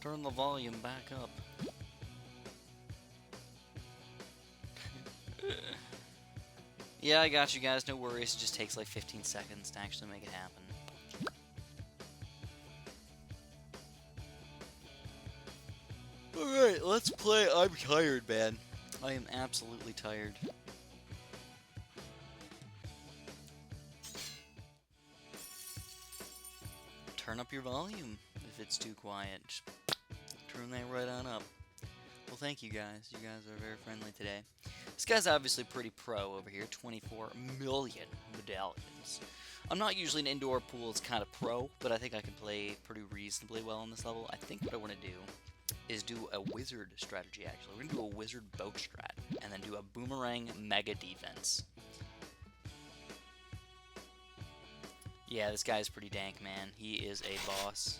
Turn the volume back up. Yeah, I got you guys. No worries. It just takes like 15 seconds to actually make it happen. Alright, let's play. I'm tired, man. I am absolutely tired. Turn up your volume if it's too quiet. Just turn that right on up. Well, thank you guys. You guys are very friendly today. This guy's obviously pretty pro over here. 24 million medallions. I'm not usually an indoor pool's kind of pro, but I think I can play pretty reasonably well on this level. I think what I want to do is do a wizard strategy, actually. We're going to do a wizard boat strat, and then do a boomerang mega defense. Yeah, this guy's pretty dank, man. He is a boss.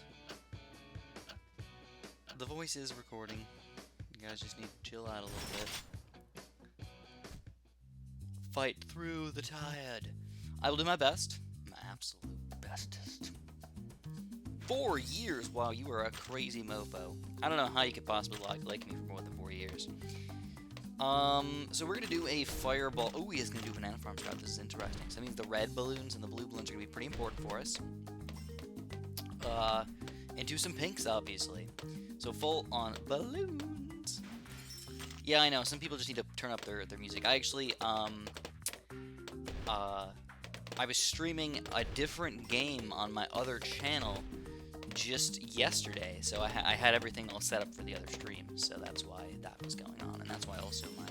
The voice is recording. You guys just need to chill out a little bit. Fight through the tide. I will do my best. My absolute bestest. 4 years? Wow, you are a crazy mofo. I don't know how you could possibly like me for more than 4 years. So we're gonna do a fireball. Oh, he is gonna do banana farm strat. This is interesting. So that means the red balloons and the blue balloons are gonna be pretty important for us. And do some pinks, obviously. So full on balloons. Yeah, I know. Some people just need to turn up their music. I actually, I was streaming a different game on my other channel just yesterday, so I had everything all set up for the other stream, so that's why that was going on, and that's why also my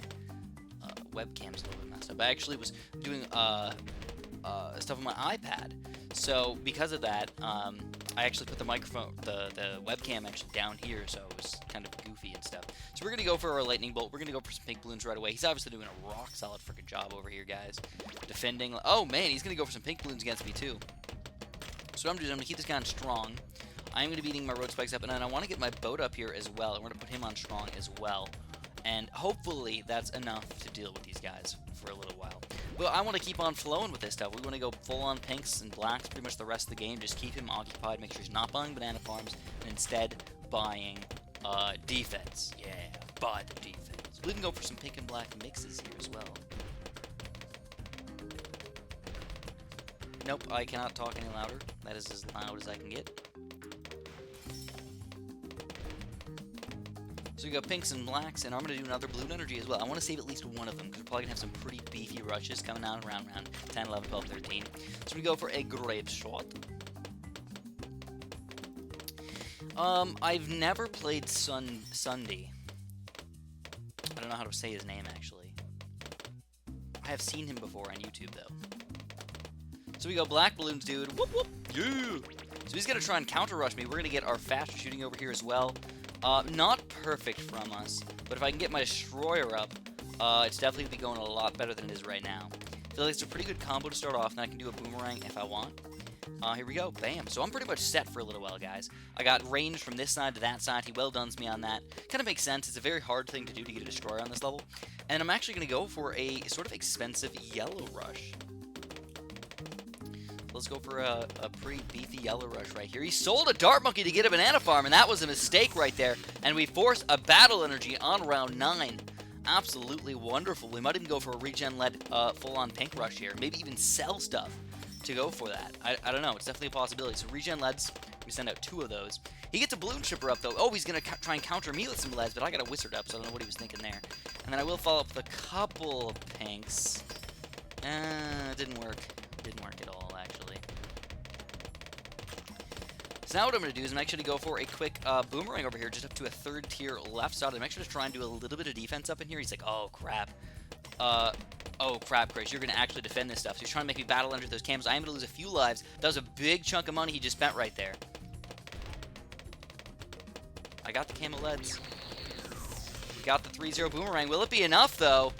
webcam's a little bit messed up. I actually was doing stuff on my iPad, so because of that, I actually put the microphone, the webcam actually down here, so it was kind of goofy and stuff. So we're gonna go for our lightning bolt. We're gonna go for some pink balloons right away. He's obviously doing a rock solid freaking job over here, guys. Defending. Oh man, he's gonna go for some pink balloons against me too. So what I'm doing, I'm gonna keep this guy on strong. I'm gonna be eating my road spikes up, and then I want to get my boat up here as well. And we're gonna put him on strong as well. And hopefully that's enough to deal with these guys for a little while. But I want to keep on flowing with this stuff. We want to go full on pinks and blacks pretty much the rest of the game. Just keep him occupied. Make sure he's not buying banana farms, and instead buying defense. Yeah, buy the defense. We can go for some pink and black mixes here as well. Nope, I cannot talk any louder. That is as loud as I can get. So we got pinks and blacks, and I'm going to do another blue energy as well. I want to save at least one of them, because we're probably going to have some pretty beefy rushes coming out around round 10, 11, 12, 13. So we go for a grave shot. I've never played Sunday. I don't know how to say his name, actually. I have seen him before on YouTube, though. So we go black balloons, dude. Whoop, whoop. Yeah! So he's going to try and counter-rush me. We're going to get our faster shooting over here as well. Not perfect from us, but if I can get my destroyer up, it's definitely going to be going a lot better than it is right now. I feel like it's a pretty good combo to start off, and I can do a boomerang if I want. Here we go. Bam. So I'm pretty much set for a little while, guys. I got range from this side to that side. He well-dones me on that. Kind of makes sense. It's a very hard thing to do to get a destroyer on this level. And I'm actually going to go for a sort of expensive yellow rush. Let's go for a pretty beefy yellow rush right here. He sold a dart monkey to get a banana farm, and that was a mistake right there. And we force a battle energy on round 9. Absolutely wonderful. We might even go for a regen-led full-on pink rush here. Maybe even sell stuff to go for that. I don't know. It's definitely a possibility. So regen-leds, we send out 2 of those. He gets a balloon shipper up, though. Oh, he's going to try and counter me with some leads, but I got a wizard up, so I don't know what he was thinking there. And then I will follow up with a couple of pinks. It didn't work. Didn't work at all, actually. So now what I'm going to do is I'm actually going to go for a quick boomerang over here, just up to a 3rd tier left side. I'm actually just trying to do a little bit of defense up in here. He's like, oh, crap. Oh, crap, Chris. You're going to actually defend this stuff. So he's trying to make me battle under those cams. I am going to lose a few lives. That was a big chunk of money he just spent right there. I got the camel leads. We got the 3-0 boomerang. Will it be enough, though?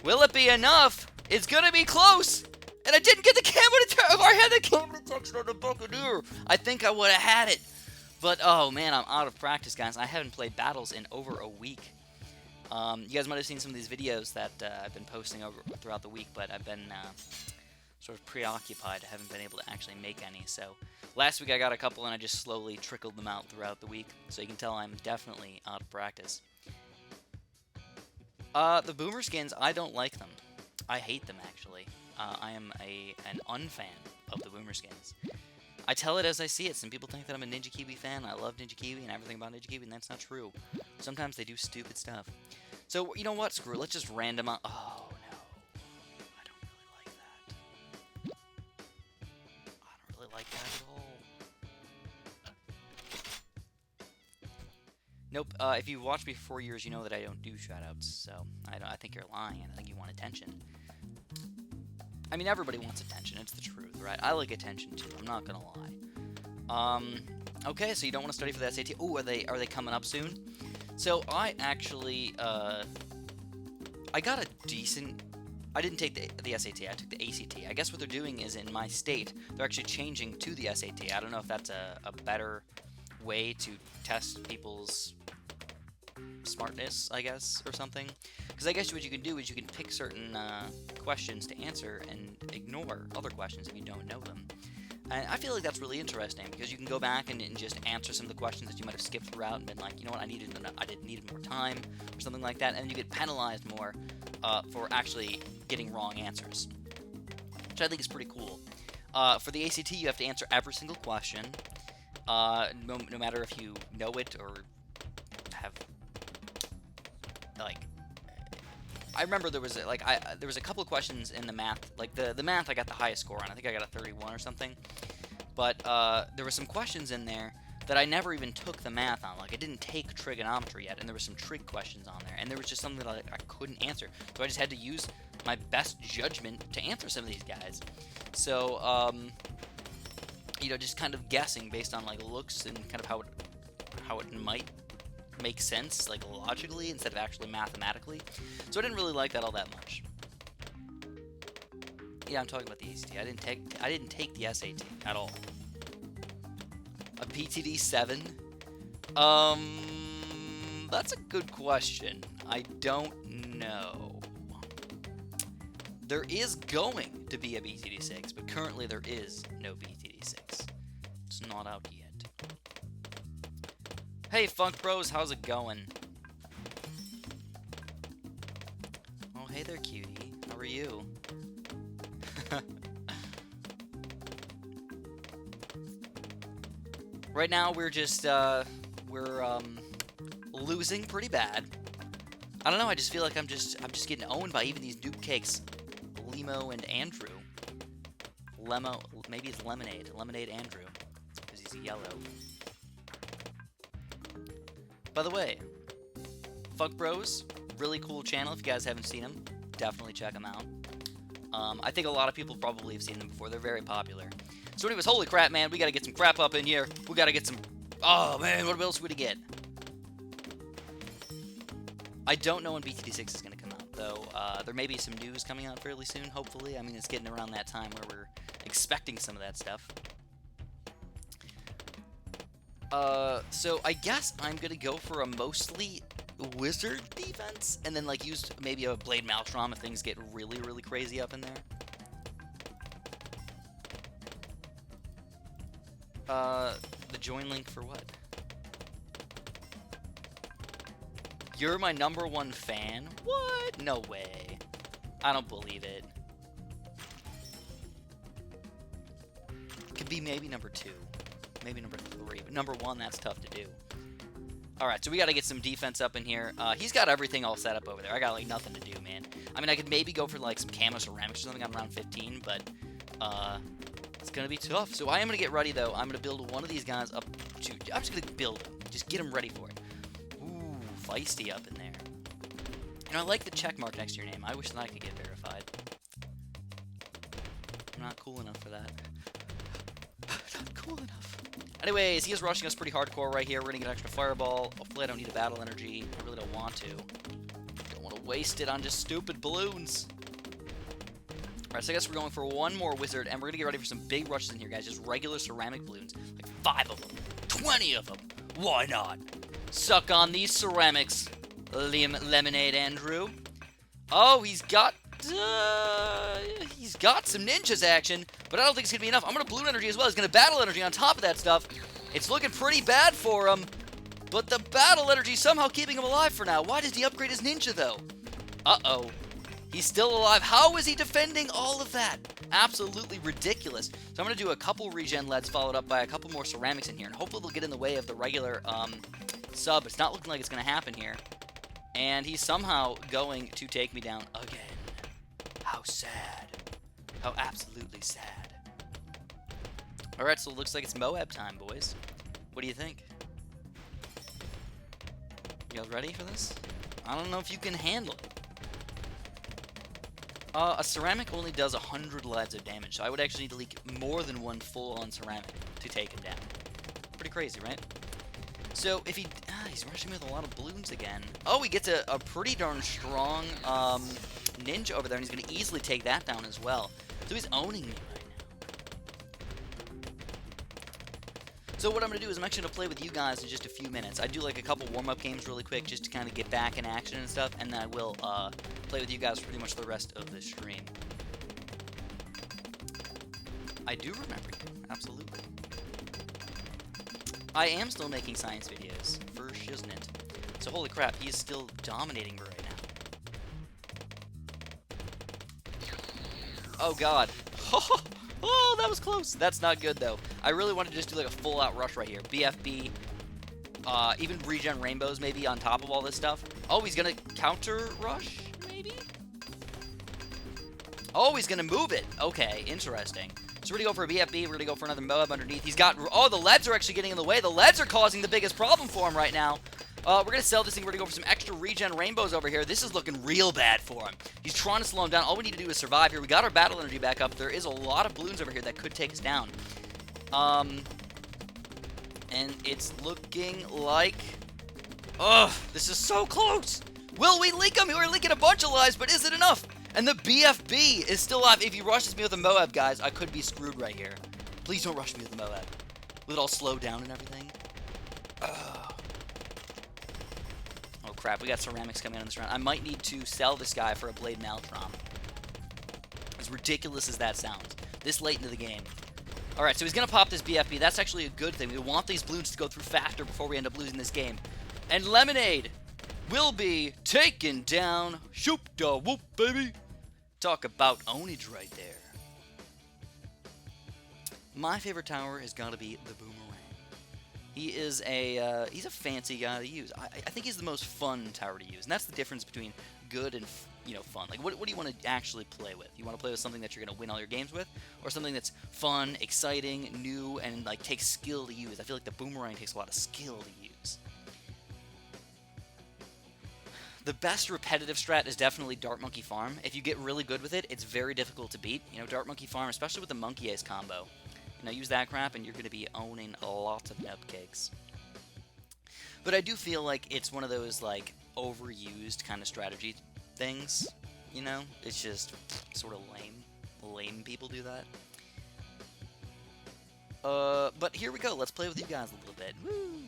Will it be enough? It's going to be close. And I didn't get the camera detection. If I had the camera detection on the Buccaneer, I think I would have had it. But, oh, man, I'm out of practice, guys. I haven't played battles in over a week. You guys might have seen some of these videos that I've been posting throughout the week, but I've been sort of preoccupied. I haven't been able to actually make any. So last week I got a couple, and I just slowly trickled them out throughout the week. So you can tell I'm definitely out of practice. The boomer skins, I don't like them. I hate them, actually. I am an unfan of the boomer skins. I tell it as I see it. Some people think that I'm a Ninja Kiwi fan. I love Ninja Kiwi and everything about Ninja Kiwi, and that's not true. Sometimes they do stupid stuff. So, you know what? Screw it. Let's just random out. Oh, no. I don't really like that. I don't really like that at all. Nope. If you've watched me for 4 years, you know that I don't do shoutouts. So, I think you're lying, and I think you want attention. I mean, everybody wants attention. It's the truth, right? I like attention, too. I'm not gonna lie. Okay, so you don't want to study for the SAT. Oh, are they coming up soon? So, I actually, I got a decent... I didn't take the SAT. I took the ACT. I guess what they're doing is, in my state, they're actually changing to the SAT. I don't know if that's a better way to test people's smartness, I guess, or something. Because I guess what you can do is you can pick certain questions to answer and ignore other questions if you don't know them. And I feel like that's really interesting because you can go back and just answer some of the questions that you might have skipped throughout and been like, you know what, I needed more time or something like that, and you get penalized more for actually getting wrong answers, which I think is pretty cool. For the ACT, you have to answer every single question, no matter if you know it or have like. I remember there was there was a couple of questions in the math, like the math I got the highest score on. I think I got a 31 or something. But there were some questions in there that I never even took the math on. Like I didn't take trigonometry yet, and there were some trig questions on there, and there was just something that I couldn't answer. So I just had to use my best judgment to answer some of these guys. So you know, just kind of guessing based on like looks and kind of how it might make sense, like logically instead of actually mathematically. So I didn't really like that all that much. Yeah, I'm talking about the ACT. I didn't take the SAT at all. A PTD 7? That's a good question. I don't know. There is going to be a BTD 6, but currently there is no BTD 6. It's not out yet. Hey, Funk Bros, how's it going? Oh, hey there, cutie. How are you? Right now, we're just, losing pretty bad. I don't know, I just feel like I'm just getting owned by even these noob cakes. Lemo and Andrew. Maybe it's Lemonade. Lemonade Andrew. Because he's yellow. By the way, Fuck Bros, really cool channel. If you guys haven't seen them, definitely check them out. I think a lot of people probably have seen them before. They're very popular. So anyways, holy crap, man. We got to get some crap up in here. We got to get some... Oh, man, what else would we get? I don't know when BTD6 is going to come out, though. There may be some news coming out fairly soon, hopefully. I mean, it's getting around that time where we're expecting some of that stuff. So I guess I'm gonna go for a mostly wizard defense, and then like use maybe a blade maelstrom if things get really, really crazy up in there. The join link for what? You're my #1 fan? What? No way. I don't believe it. Could be maybe #2. Maybe #3, but #1, that's tough to do. Alright, so we gotta get some defense up in here. He's got everything all set up over there. I got, like, nothing to do, man. I mean, I could maybe go for, like, some camo ceramics or something. I'm around 15, but, it's gonna be tough. So I am gonna get ready, though. I'm gonna build one of these guys up to... I'm just gonna build him. Just get him ready for it. Ooh, feisty up in there. And I like the check mark next to your name. I wish that I could get verified. I'm not cool enough for that. Not cool enough. Anyways, he is rushing us pretty hardcore right here. We're gonna get an extra fireball. Hopefully I don't need a battle energy. I really don't want to. Don't want to waste it on just stupid balloons. Alright, so I guess we're going for one more wizard, and we're gonna get ready for some big rushes in here, guys. Just regular ceramic balloons. Like 5 of them. 20 of them. Why not? Suck on these ceramics, Lemonade Andrew. Oh, he's got he's got some ninjas action, but I don't think it's going to be enough. I'm going to Balloon Energy as well. He's going to Battle Energy on top of that stuff. It's looking pretty bad for him, but the Battle Energy somehow keeping him alive for now. Why does he upgrade his ninja, though? Uh-oh. He's still alive. How is he defending all of that? Absolutely ridiculous. So I'm going to do a couple regen leads followed up by a couple more ceramics in here, and hopefully they'll get in the way of the regular sub. It's not looking like it's going to happen here. And he's somehow going to take me down again. How sad. How absolutely sad. Alright, so it looks like it's Moab time, boys. What do you think? You guys ready for this? I don't know if you can handle it. A ceramic only does 100 leads of damage, so I would actually need to leak more than one full-on ceramic to take him down. Pretty crazy, right? So, if he... he's rushing me with a lot of balloons again. Oh, he gets a pretty darn strong ninja over there, and he's going to easily take that down as well. So he's owning me right now. So what I'm going to do is I'm actually going to play with you guys in just a few minutes. I do like a couple warm-up games really quick just to kind of get back in action and stuff, and then I will play with you guys for pretty much the rest of the stream. I do remember you, absolutely. I am still making science videos, for shiznit. So holy crap, he is still dominating me right now. Oh god. Oh, that was close. That's not good though. I really want to just do like a full out rush right here. BFB, even regen rainbows maybe on top of all this stuff. Oh, he's gonna counter rush, maybe? Oh, he's gonna move it. Okay, interesting. So we're going to go for a BFB, we're going to go for another Moab underneath. He's got... Oh, the leads are actually getting in the way. The leads are causing the biggest problem for him right now. We're going to sell this thing. We're going to go for some extra regen rainbows over here. This is looking real bad for him. He's trying to slow him down. All we need to do is survive here. We got our battle energy back up. There is a lot of balloons over here that could take us down. And it's looking like... Ugh, this is so close. Will we leak him? We're leaking a bunch of lives, but is it enough? And the BFB is still alive. If he rushes me with a Moab, guys, I could be screwed right here. Please don't rush me with a Moab. Will it all slow down and everything? Ugh. Oh, crap. We got ceramics coming in this round. I might need to sell this guy for a Blade Maltron. As ridiculous as that sounds. This late into the game. Alright, so he's going to pop this BFB. That's actually a good thing. We want these balloons to go through faster before we end up losing this game. And Lemonade will be taken down. Shoop da whoop, baby. Talk about ownage right there. My favorite tower has got to be the Boomerang. He is he's a fancy guy to use. I think he's the most fun tower to use, and that's the difference between good and fun. Like, what do you want to actually play with? You want to play with something that you're going to win all your games with, or something that's fun, exciting, new, and like takes skill to use? I feel like the Boomerang takes a lot of skill to use. The best repetitive strat is definitely Dart Monkey Farm. If you get really good with it, it's very difficult to beat. Dart Monkey Farm, especially with the Monkey Ace combo. Use that crap and you're going to be owning lots of cupcakes. But I do feel like it's one of those, like, overused kind of strategy things. It's just sort of lame. Lame people do that. But here we go. Let's play with you guys a little bit. Woo!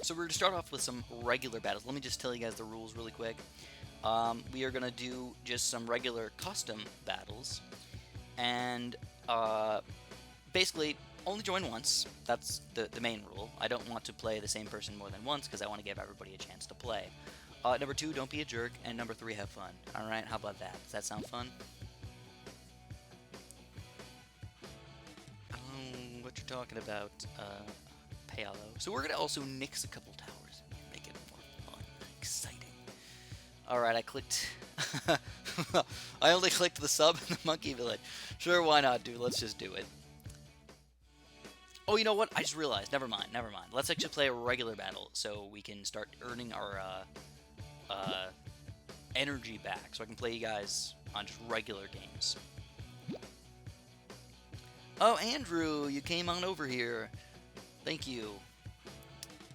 So we're going to start off with some regular battles. Let me just tell you guys the rules really quick. We are going to do just some regular custom battles. And basically, only join once. That's the main rule. I don't want to play the same person more than once because I want to give everybody a chance to play. Number 2, don't be a jerk. And number 3, have fun. Alright, how about that? Does that sound fun? What you're talking about, Paolo. So we're going to also nix a couple towers and make it more fun and exciting. Alright, I clicked... I only clicked the sub in the Monkey Village. Sure, why not, dude? Let's just do it. Oh, you know what? I just realized. Never mind. Let's actually play a regular battle so we can start earning our energy back. So I can play you guys on just regular games. Oh, Andrew, you came on over here. Thank you.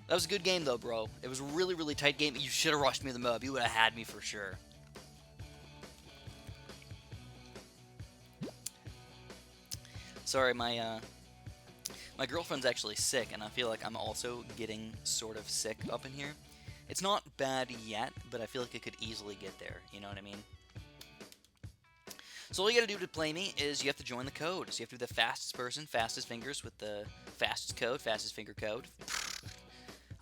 That was a good game, though, bro. It was a really, really tight game. You should have rushed me with the Moab. You would have had me for sure. Sorry, my girlfriend's actually sick, and I feel like I'm also getting sort of sick up in here. It's not bad yet, but I feel like it could easily get there. You know what I mean? So all you gotta do to play me is you have to join the code. So you have to be the fastest person, fastest fingers with the fastest code, fastest finger code.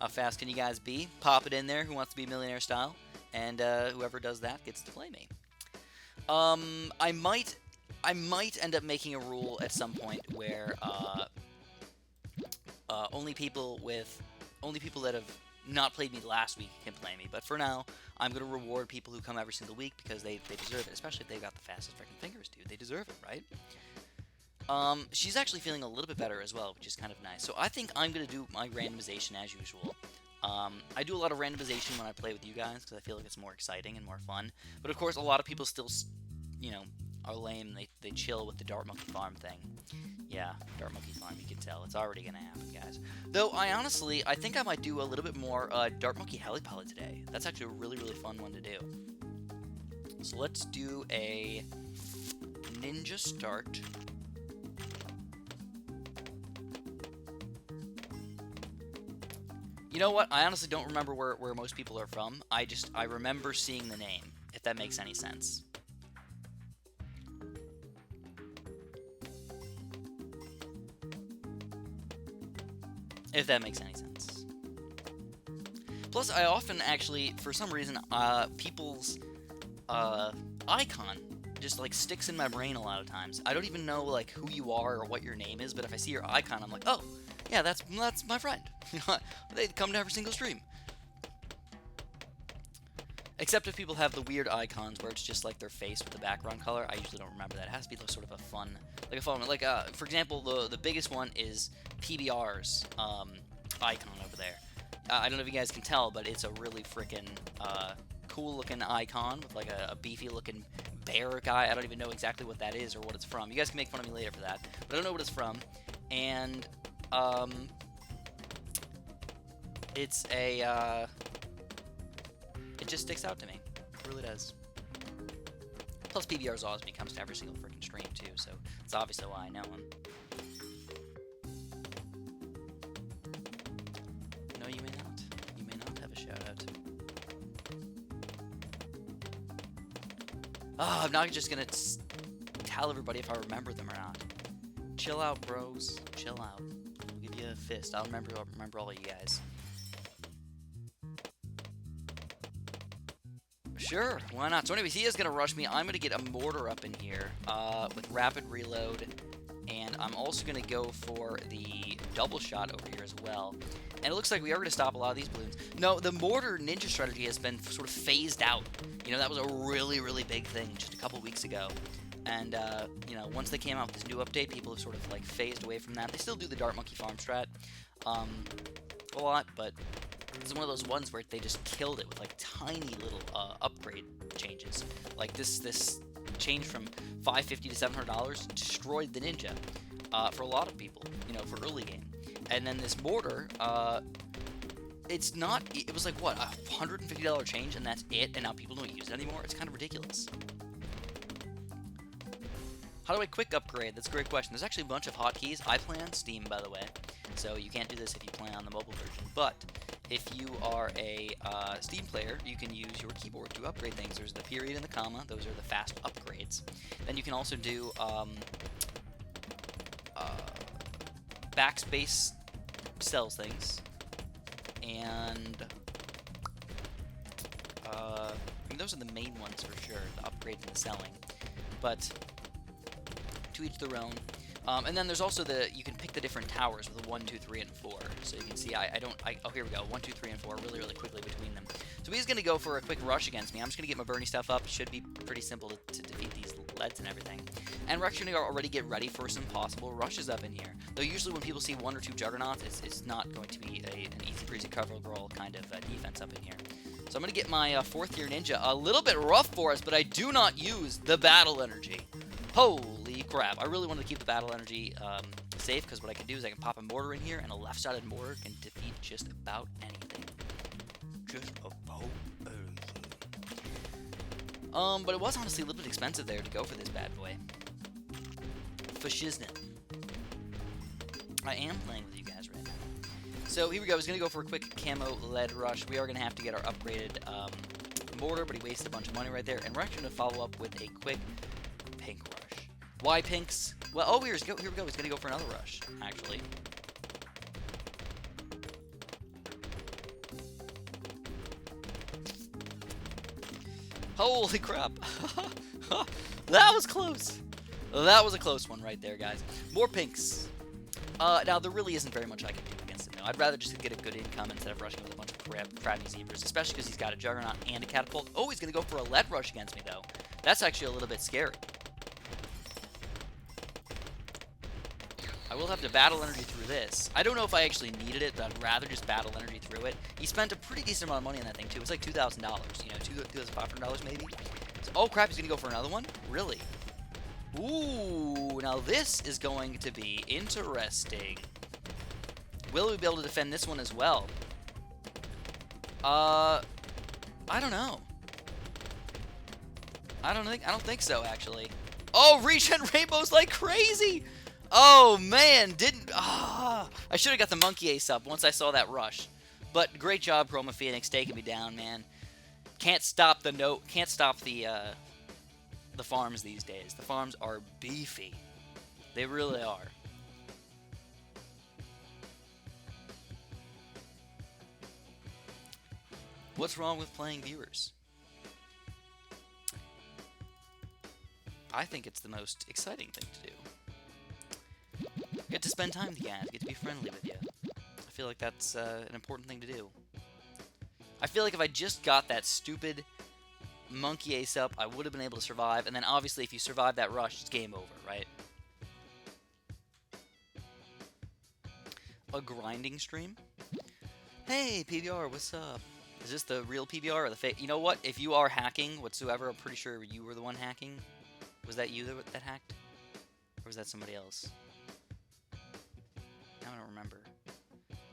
How fast can you guys be? Pop it in there, who wants to be millionaire style, and whoever does that gets to play me. I might end up making a rule at some point where only people that have not played me last week can play me. But for now, I'm gonna reward people who come every single week because they deserve it. Especially if they've got the fastest freaking fingers, dude. They deserve it, right? She's actually feeling a little bit better as well, which is kind of nice. So I think I'm gonna do my randomization as usual. I do a lot of randomization when I play with you guys because I feel like it's more exciting and more fun. But of course, a lot of people still, are lame. They chill with the Dart Monkey Farm thing. Yeah, Dart Monkey Farm, you can tell. It's already gonna happen, guys. Though, I think I might do a little bit more Dart Monkey Helipally today. That's actually a really, really fun one to do. So let's do a ninja start. You know what? I honestly don't remember where most people are from. I remember seeing the name, if that makes any sense. If that makes any sense. Plus, I often actually, for some reason, people's icon just like sticks in my brain a lot of times. I don't even know like who you are or what your name is, but if I see your icon, I'm like, oh, yeah, that's my friend. They come to every single stream. Except if people have the weird icons where it's just like their face with the background color, I usually don't remember that. It has to be sort of a fun, for example, the biggest one is PBR's icon over there. I don't know if you guys can tell, but it's a really freaking cool looking icon with like a beefy looking bear guy. I don't even know exactly what that is or what it's from. You guys can make fun of me later for that, but I don't know what it's from. And it's a it just sticks out to me. It really does. Plus, PBR's always comes to every single freaking stream, too, so it's obviously why I know him. No, you may not. You may not have a shout-out. Oh, I'm not just gonna tell everybody if I remember them or not. Chill out, bros. Chill out. I'll give you a fist. I'll remember all of you guys. Sure, why not? So anyways, he is going to rush me. I'm going to get a mortar up in here with rapid reload, and I'm also going to go for the double shot over here as well. And it looks like we are going to stop a lot of these balloons. No, the mortar ninja strategy has been sort of phased out. You know, that was a really, really big thing just a couple weeks ago. And, once they came out with this new update, people have sort of, like, phased away from that. They still do the Dart Monkey Farm strat a lot, but it's one of those ones where they just killed it with, like, tiny little upgrade changes. Like, this change from $550 to $700 destroyed the ninja for a lot of people, for early game. And then this mortar, it was like, what, a $150 change, and that's it, and now people don't use it anymore? It's kind of ridiculous. How do I quick upgrade? That's a great question. There's actually a bunch of hotkeys. I play on Steam, by the way, so you can't do this if you play on the mobile version. But if you are a Steam player, you can use your keyboard to upgrade things. There's the period and the comma. Those are the fast upgrades. Then you can also do backspace sells things. And those are the main ones for sure, the upgrade and the selling. But to each their own. And then there's also you can pick the different towers with a 1, 2, 3, and 4. So you can see, oh, here we go, 1, 2, 3, and 4, really, really quickly between them. So he's going to go for a quick rush against me. I'm just going to get my Bernie stuff up. Should be pretty simple to defeat these leads and everything. And we're actually going to already get ready for some possible rushes up in here. Though usually when people see 1 or 2 Juggernauts, it's not going to be an easy-breezy cover-girl kind of defense up in here. So I'm going to get my 4th tier ninja. A little bit rough for us, but I do not use the battle energy. Holy crap. I really wanted to keep the battle energy safe, because what I can do is I can pop a mortar in here, and a left-sided mortar can defeat just about anything. Just about anything. But it was honestly a little bit expensive there to go for this bad boy. For shiznit. I am playing with you guys right now. So here we go. I was going to go for a quick camo lead rush. We are going to have to get our upgraded mortar, but he wasted a bunch of money right there. And we're actually going to follow up with a quick pink rush. Why pinks? Well, oh, here we go. He's gonna go for another rush, actually. Holy crap. That was close. That was a close one right there, guys. More pinks. Now, there really isn't very much I can do against him, though. I'd rather just get a good income instead of rushing with a bunch of crappy zebras, especially because he's got a Juggernaut and a Catapult. Oh, he's going to go for a lead rush against me, though. That's actually a little bit scary. I will have to battle energy through this. I don't know if I actually needed it, but I'd rather just battle energy through it. He spent a pretty decent amount of money on that thing, too. It was like $2,000, you know, $2,500 maybe. So, oh, crap, he's going to go for another one? Really? Ooh, now this is going to be interesting. Will we be able to defend this one as well? I don't know. I don't think so, actually. Oh, regen rainbows like crazy! Oh, man, I should have got the monkey ace up once I saw that rush. But great job, Chroma Phoenix, taking me down, man. Can't stop the farms these days. The farms are beefy. They really are. What's wrong with playing viewers? I think it's the most exciting thing to do. Get to spend time with you guys, get to be friendly with you. I feel like that's an important thing to do. I feel like if I just got that stupid monkey ace up, I would have been able to survive, and then obviously if you survive that rush, it's game over, right? A grinding stream? Hey, PBR, what's up? Is this the real PBR or the fake? You know what? If you are hacking whatsoever, I'm pretty sure you were the one hacking. Was that you that hacked? Or was that somebody else? I don't remember.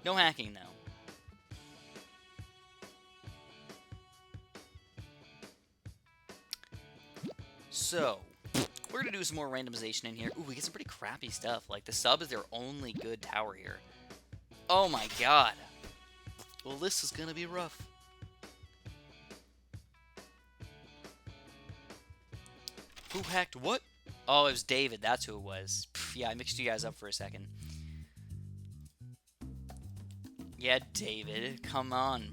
No hacking, though. So, we're going to do some more randomization in here. Ooh, we get some pretty crappy stuff. Like, the sub is their only good tower here. Oh my god. Well, this is going to be rough. Who hacked what? Oh, it was David. That's who it was. Pff, yeah, I mixed you guys up for a second. Yeah, David. Come on.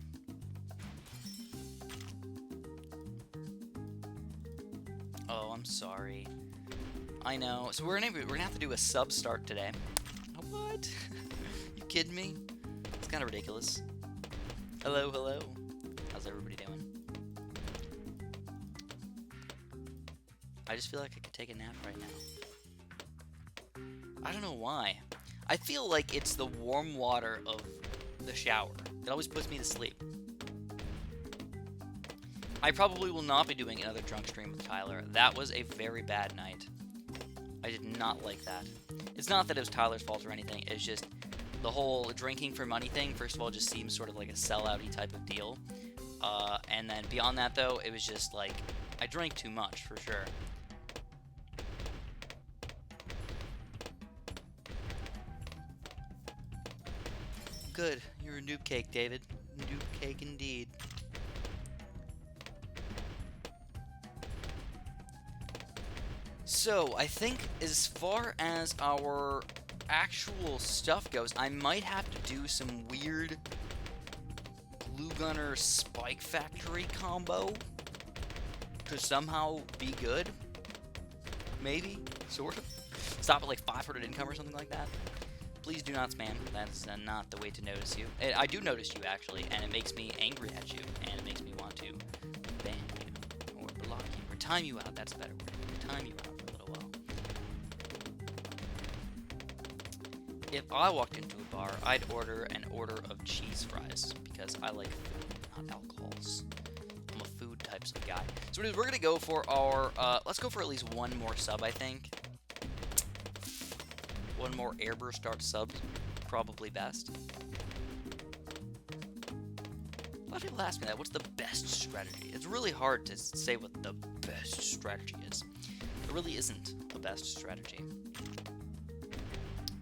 Oh, I'm sorry. I know. So we're gonna have to do a sub start today. What? You kidding me? It's kind of ridiculous. Hello, hello. How's everybody doing? I just feel like I could take a nap right now. I don't know why. I feel like it's the warm water of the shower. It always puts me to sleep. I probably will not be doing another drunk stream with Tyler. That was a very bad night. I did not like that. It's not that it was Tyler's fault or anything. It's just the whole drinking for money thing, first of all, just seems sort of like a sellout-y type of deal. And then beyond that, though, it was just like, I drank too much, for sure. Good. You're a noob cake, David. Noob cake indeed. So, I think as far as our actual stuff goes, I might have to do some weird glue gunner spike factory combo to somehow be good. Maybe, sort of. Stop at like 500 income or something like that. Please do not spam. That's not the way to notice you. I do notice you, actually, and it makes me angry at you, and it makes me want to ban you, or block you, or time you out. That's a better word. Time you out for a little while. If I walked into a bar, I'd order an order of cheese fries, because I like food, not alcohols. I'm a food types of guy. So we're going to go for our, let's go for at least one more sub, I think. One more airburst start sub, probably best. A lot of people ask me that. What's the best strategy? It's really hard to say what the best strategy is. There really isn't a best strategy.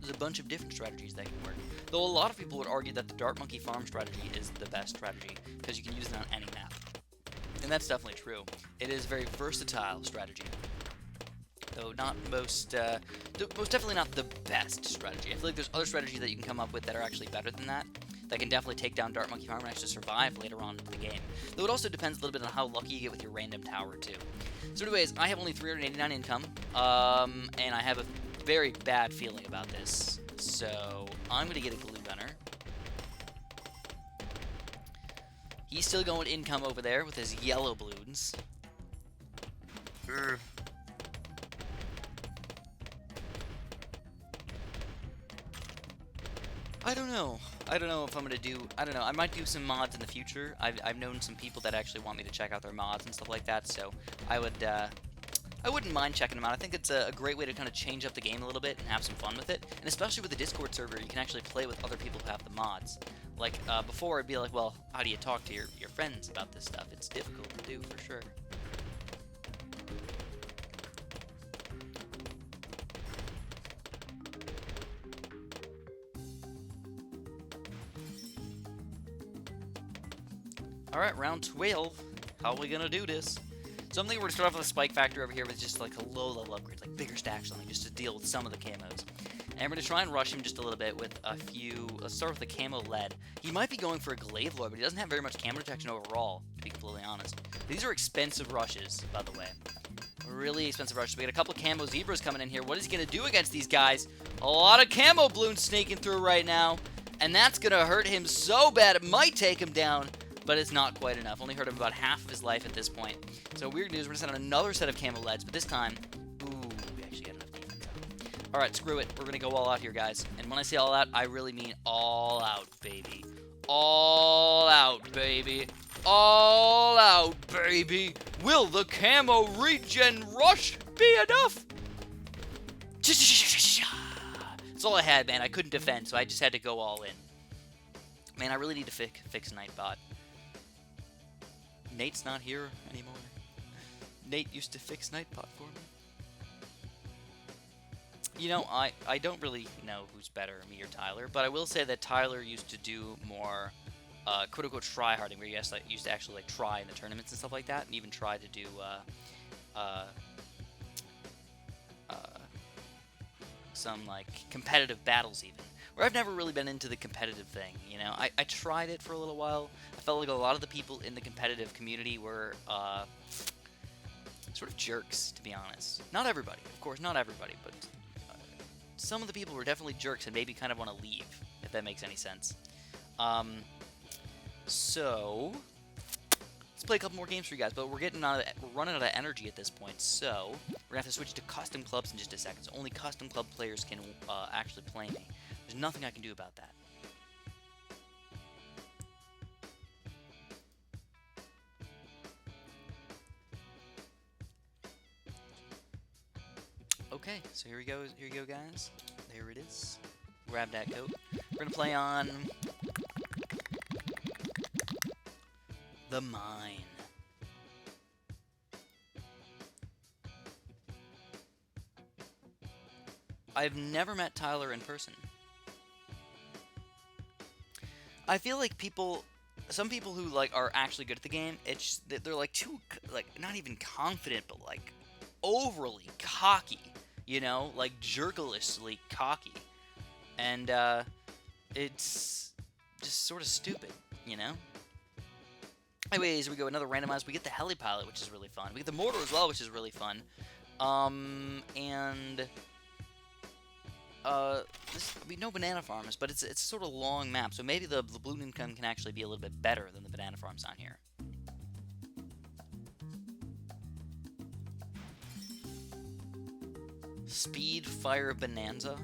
There's a bunch of different strategies that can work. Though a lot of people would argue that the Dart Monkey farm strategy is the best strategy because you can use it on any map. And that's definitely true. It is a very versatile strategy. Though not most definitely not the best strategy. I feel like there's other strategies that you can come up with that are actually better than that. That can definitely take down Dart Monkey Farm and actually survive later on in the game. Though it also depends a little bit on how lucky you get with your random tower too. So anyways, I have only 389 income, and I have a very bad feeling about this. So I'm gonna get a glue gunner. He's still going income over there with his yellow balloons. I don't know. I don't know if I'm gonna do. I don't know. I might do some mods in the future. I've known some people that actually want me to check out their mods and stuff like that. So I wouldn't mind checking them out. I think it's a great way to kind of change up the game a little bit and have some fun with it. And especially with the Discord server, you can actually play with other people who have the mods. Like before, it'd be like, well, how do you talk to your friends about this stuff? It's difficult to do for sure. Alright, round 12. How are we gonna do this? So I'm thinking we're gonna start off with a Spike Factor over here with just like a low level upgrade, like bigger stacks, something, just to deal with some of the camos. And we're gonna try and rush him just a little bit with a few. Let's start with the camo lead. He might be going for a Galore, but he doesn't have very much camo detection overall, to be completely honest. These are expensive rushes, by the way. Really expensive rushes. We got a couple camo zebras coming in here. What is he gonna do against these guys? A lot of camo balloons sneaking through right now, and that's gonna hurt him so bad it might take him down. But it's not quite enough. Only hurt him about half of his life at this point. So what we're gonna do is we're gonna send out another set of camo leads, but this time, ooh, we actually got enough defense. Alright, screw it. We're gonna go all out here, guys. And when I say all out, I really mean all out, baby. All out, baby. All out, baby. Will the camo regen rush be enough? That's all I had, man. I couldn't defend, so I just had to go all in. Man, I really need to fix Nightbot. Nate's not here anymore. Nate used to fix Nightbot for me. You know, I don't really know who's better, me or Tyler, but I will say that Tyler used to do more quote-unquote try-harding, where he used to actually like try in the tournaments and stuff like that, and even try to do some like competitive battles even. Where I've never really been into the competitive thing, you know. I tried it for a little while. I felt like a lot of the people in the competitive community were sort of jerks, to be honest. Not everybody, of course, not everybody, but some of the people were definitely jerks and maybe kind of want to leave, if that makes any sense. So let's play a couple more games for you guys, but we're running out of energy at this point, so we're gonna have to switch to custom clubs in just a second. So only custom club players can actually play me. There's nothing I can do about that. Okay, so here we go. Here you go, guys. There it is. Grab that coat. We're gonna play on the mine. I've never met Tyler in person. I feel like some people who like are actually good at the game, they're like too like not even confident, but like overly cocky, you know, like jerkalishly cocky, and it's just sort of stupid, you know. Anyways, we go another randomized. We get the heli pilot, which is really fun. We get the mortar as well, which is really fun, and. No banana farms, but it's a sort of long map, so maybe the balloon income can actually be a little bit better than the banana farms on here. Speed Fire Bonanza.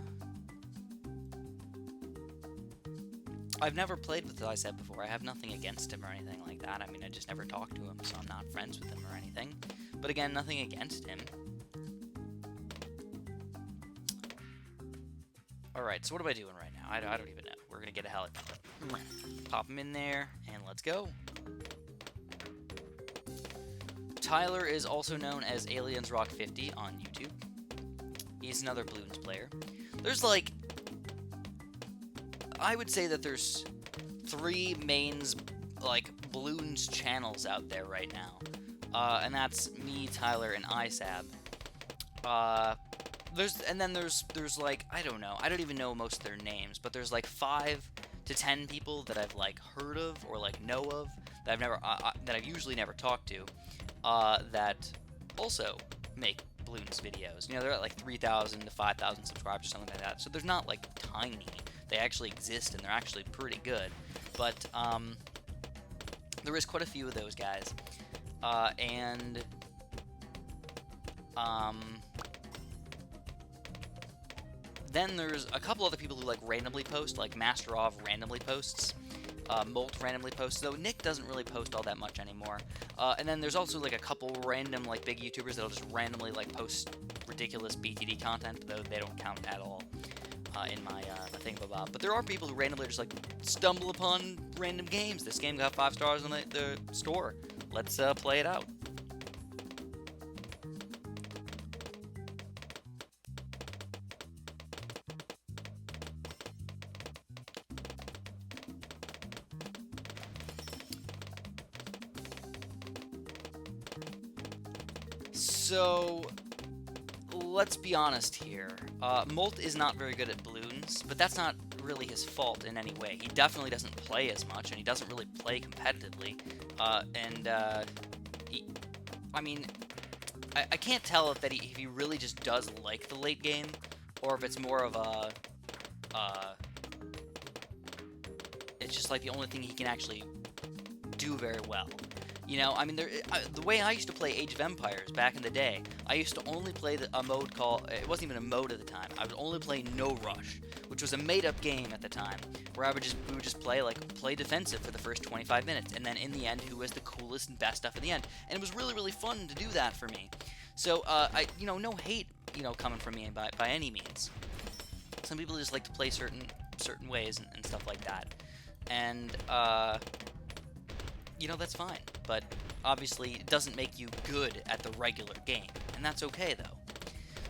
I've never played with Zyseb before. I have nothing against him or anything like that. I mean, I just never talked to him, so I'm not friends with him or anything. But again, nothing against him. Alright, so what am I doing right now? I don't even know. We're gonna get a helicopter. Pop him in there, and let's go. Tyler is also known as Aliens Rock 50 on YouTube. He's another Balloons player. There's like... I would say that there's 3 mains, like, Balloons channels out there right now. And that's me, Tyler, and ISAB. There's like, I don't know. I don't even know most of their names, but there's like 5 to 10 people that I've like heard of or like know of that I've usually never talked to, that also make balloons videos. You know, they're at like 3,000 to 5,000 subscribers or something like that. So they're not like tiny. They actually exist and they're actually pretty good. But there is quite a few of those guys, and then there's a couple other people who like randomly post, like Masterov randomly posts, Molt randomly posts, though Nick doesn't really post all that much anymore. And then there's also like a couple random like big YouTubers that'll just randomly like post ridiculous BTD content, though they don't count at all in my thingamabob. But there are people who randomly just like stumble upon random games. This game got 5 stars on the store. Let's play it out. So, let's be honest here. Molt is not very good at balloons, but that's not really his fault in any way. He definitely doesn't play as much, and he doesn't really play competitively. I can't tell if he really just does like the late game, or if it's more of a, it's just like the only thing he can actually do very well. You know, I mean, the way I used to play Age of Empires back in the day, I used to only play a mode called, it wasn't even a mode at the time, I would only play No Rush, which was a made-up game at the time, where we would just play defensive for the first 25 minutes, and then in the end, who was the coolest and best stuff in the end. And it was really, really fun to do that for me. So, no hate, coming from me by any means. Some people just like to play certain ways and stuff like that. And, that's fine, but obviously it doesn't make you good at the regular game, and that's okay, though.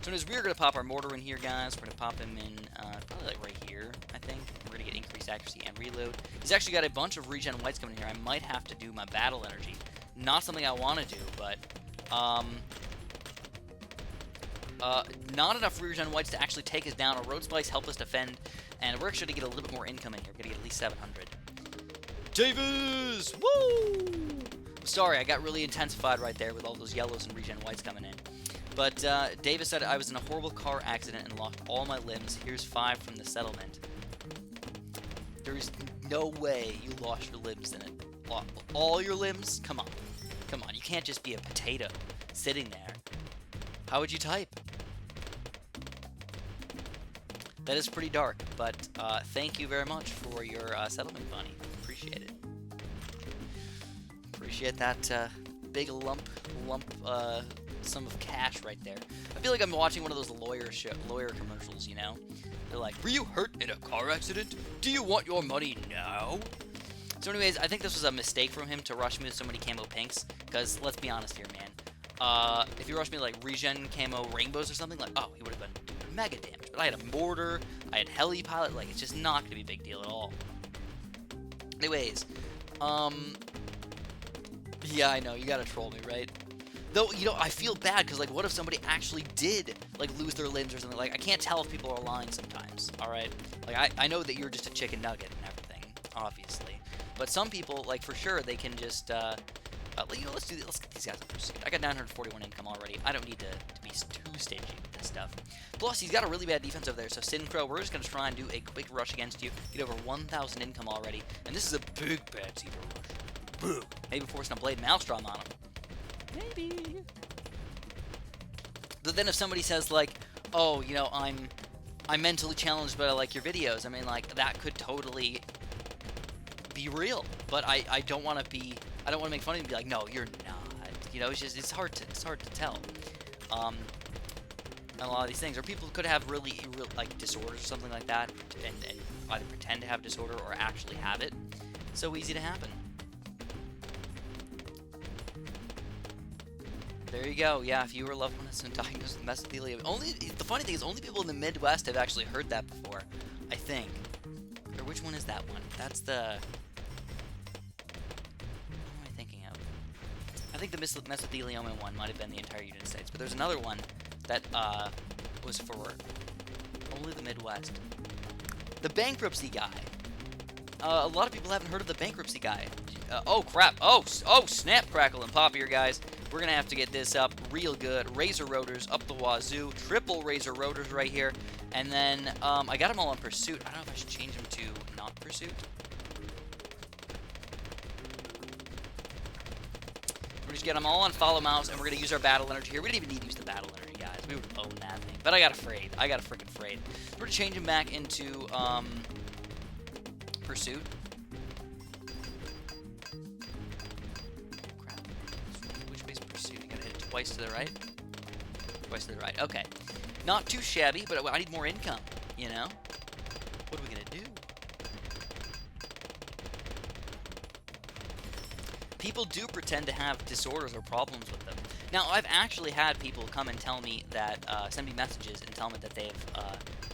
So anyways, we're going to pop our mortar in here, guys. We're going to pop him in, probably like right here, I think. We're going to get increased accuracy and reload. He's actually got a bunch of regen whites coming in here. I might have to do my battle energy. Not something I want to do, but, not enough regen whites to actually take us down. A road splice help us defend, and we're actually going to get a little bit more income in here. We're going to get at least 700. Davis! Woo! Sorry, I got really intensified right there with all those yellows and regen whites coming in. But Davis said, I was in a horrible car accident and lost all my limbs. Here's 5 from the settlement. There is no way you lost your limbs in it. All your limbs? Come on. Come on, you can't just be a potato sitting there. How would you type? That is pretty dark, but thank you very much for your settlement money. Appreciate it. Appreciate that big lump sum of cash right there. I feel like I'm watching one of those lawyer commercials, you know? They're like, were you hurt in a car accident? Do you want your money now? So anyways, I think this was a mistake from him to rush me with so many camo pinks, because let's be honest here, man. If he rushed me like regen camo rainbows or something, like, oh, he would have been mega damage. But I had a mortar, I had heli pilot, like, it's just not gonna be a big deal at all. Anyways, yeah, I know, you gotta troll me, right? Though, I feel bad, because, like, what if somebody actually did, like, lose their limbs or something? Like, I can't tell if people are lying sometimes, alright? Like, I know that you're just a chicken nugget and everything, obviously. But some people, like, for sure, they can just, let's get these guys up to pursuit. I got 941 income already. I don't need to be too stingy with this stuff. Plus, he's got a really bad defense over there, so Sin Crow, we're just going to try and do a quick rush against you, get over 1,000 income already, and this is a big bad Zebra rush. Boom! Maybe forcing a Blade Maelstrom on him. Maybe. But then if somebody says, like, oh, I'm mentally challenged, but I like your videos, I mean, like, that could totally be real, but I don't want to make fun of him and be like, no, you're not. It's hard to tell. A lot of these things, or people could have really like disorders or something like that, and either pretend to have disorder or actually have it. It's so easy to happen. There you go. Yeah, if you or a loved one has been diagnosed with mesothelioma, the funny thing is, only people in the Midwest have actually heard that before, I think. Or which one is that one? That's the... What am I thinking of? I think the mesothelioma one might have been the entire United States, but there's another one that was for only the Midwest. The bankruptcy guy. A lot of people haven't heard of the bankruptcy guy. Oh, crap. Oh, snap, crackle, and pop here, guys. We're going to have to get this up real good. Razor rotors up the wazoo. Triple razor rotors right here. And then I got them all on pursuit. I don't know if I should change them to not pursuit. We're just get them all on follow mouse, and we're going to use our battle energy here. We didn't even need to use the battle energy, guys. We would own that thing. But I got afraid. I got a freaking afraid. We're going to change them back into pursuit. Crap. Which way's pursuit? You gotta hit it twice to the right? Twice to the right. Okay. Not too shabby, but I need more income, you know? What are we gonna do? People do pretend to have disorders or problems with them. Now, I've actually had people come and tell me that, send me messages and tell me that they've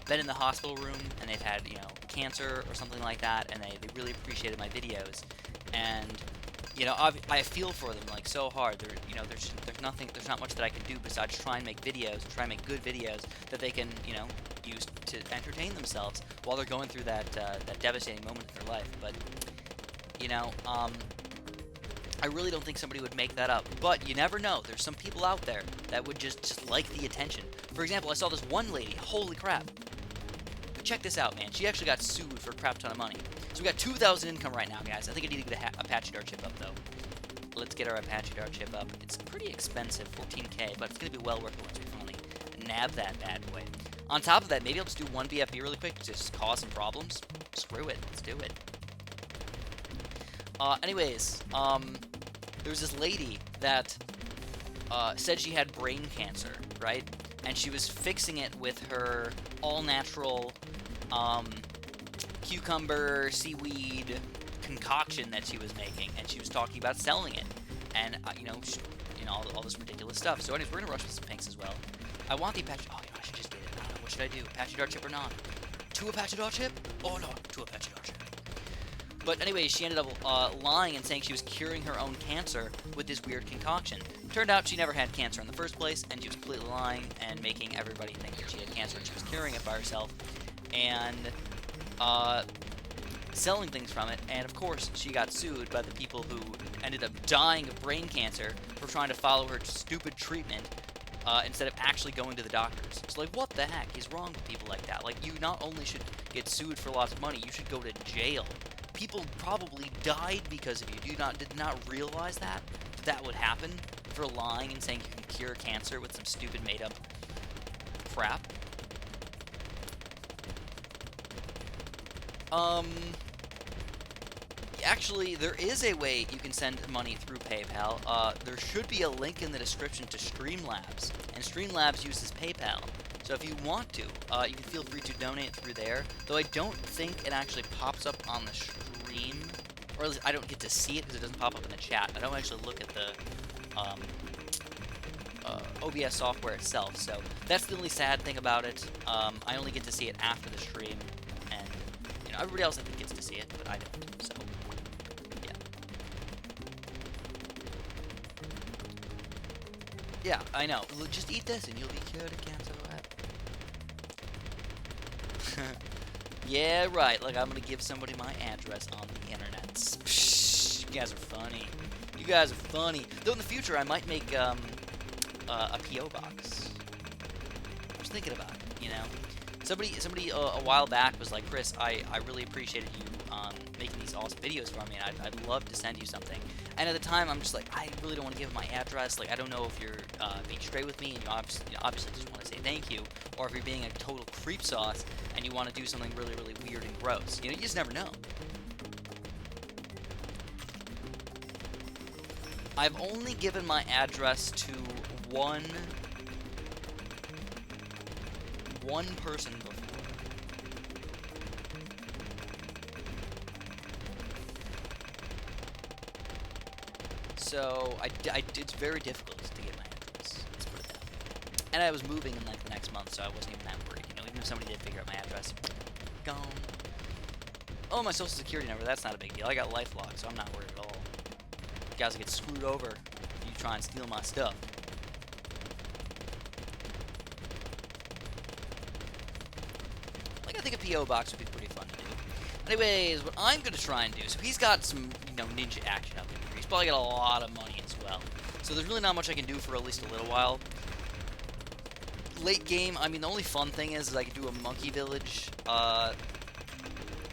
been in the hospital room and they've had, you know, cancer or something like that, and they really appreciated my videos. And, you know, I feel for them, like, so hard. You know, there's not much that I can do besides try and make videos, try and make good videos that they can, you know, use to entertain themselves while they're going through that devastating moment in their life. But, you know, I really don't think somebody would make that up. But you never know. There's some people out there that would just like the attention. For example, I saw this one lady. Holy crap. But check this out, man. She actually got sued for a crap ton of money. So we got 2,000 income right now, guys. I think I need to get a Apache Dart chip up, though. Let's get our Apache Dart chip up. It's pretty expensive, 14K, but it's going to be well worth it once we finally nab that bad boy. On top of that, maybe I'll just do one BFB really quick to just cause some problems. Screw it. Let's do it. Anyways, there was this lady that said she had brain cancer, right? And she was fixing it with her all-natural cucumber, seaweed concoction that she was making, and she was talking about selling it, and you know, all this ridiculous stuff. So anyways, we're gonna rush with some pinks as well. I want the Apache. Oh, you know, I should just get it. I don't know. What should I do? Apache Dart chip or not? 2 Apache Dart chip? Oh no, 2 Apache Dart chip. But anyways, she ended up lying and saying she was curing her own cancer with this weird concoction. Turned out she never had cancer in the first place, and she was completely lying and making everybody think that she had cancer and she was curing it by herself, and selling things from it. And of course, she got sued by the people who ended up dying of brain cancer for trying to follow her stupid treatment instead of actually going to the doctors. So like, what the heck is wrong with people like that? Like, you not only should get sued for lots of money, you should go to jail. People probably died because of you. Did not realize that would happen for lying and saying you can cure cancer with some stupid made-up crap. Actually, there is a way you can send money through PayPal. There should be a link in the description to Streamlabs, and Streamlabs uses PayPal. So if you want to, you can feel free to donate through there, though I don't think it actually pops up on the stream, or at least I don't get to see it because it doesn't pop up in the chat. I don't actually look at the OBS software itself, so that's the only sad thing about it. I only get to see it after the stream, and, you know, everybody else I think gets to see it, but I don't, so, yeah. Yeah, I know. Just eat this and you'll be cured of cancer. Yeah, right. Like, I'm gonna give somebody my address on the internet. Psh, you guys are funny. You guys are funny. Though in the future, I might make a PO box. I was thinking about it. You know, somebody a while back was like, Chris, I really appreciated you making these awesome videos for me, and I'd love to send you something. And at the time, I'm just like, I really don't want to give my address. Like, I don't know if you're being straight with me, and you obviously just want to say thank you, or if you're being a total creep sauce and you want to do something really, really weird and gross. You know, you just never know. I've only given my address to one person before. So, it's very difficult to get my address. Let's put it that way. And I was moving in, like, the next month, so I wasn't even that worried. You know, even if somebody did figure out my address, gone. Oh, my social security number, that's not a big deal. I got LifeLock, so I'm not worried at all. You guys will get screwed over if you try and steal my stuff. I think a PO box would be pretty fun to do. Anyways, what I'm going to try and do, so he's got some, ninja action up in here. He's probably got a lot of money as well. So there's really not much I can do for at least a little while. Late game, I mean, the only fun thing is I can do a monkey village,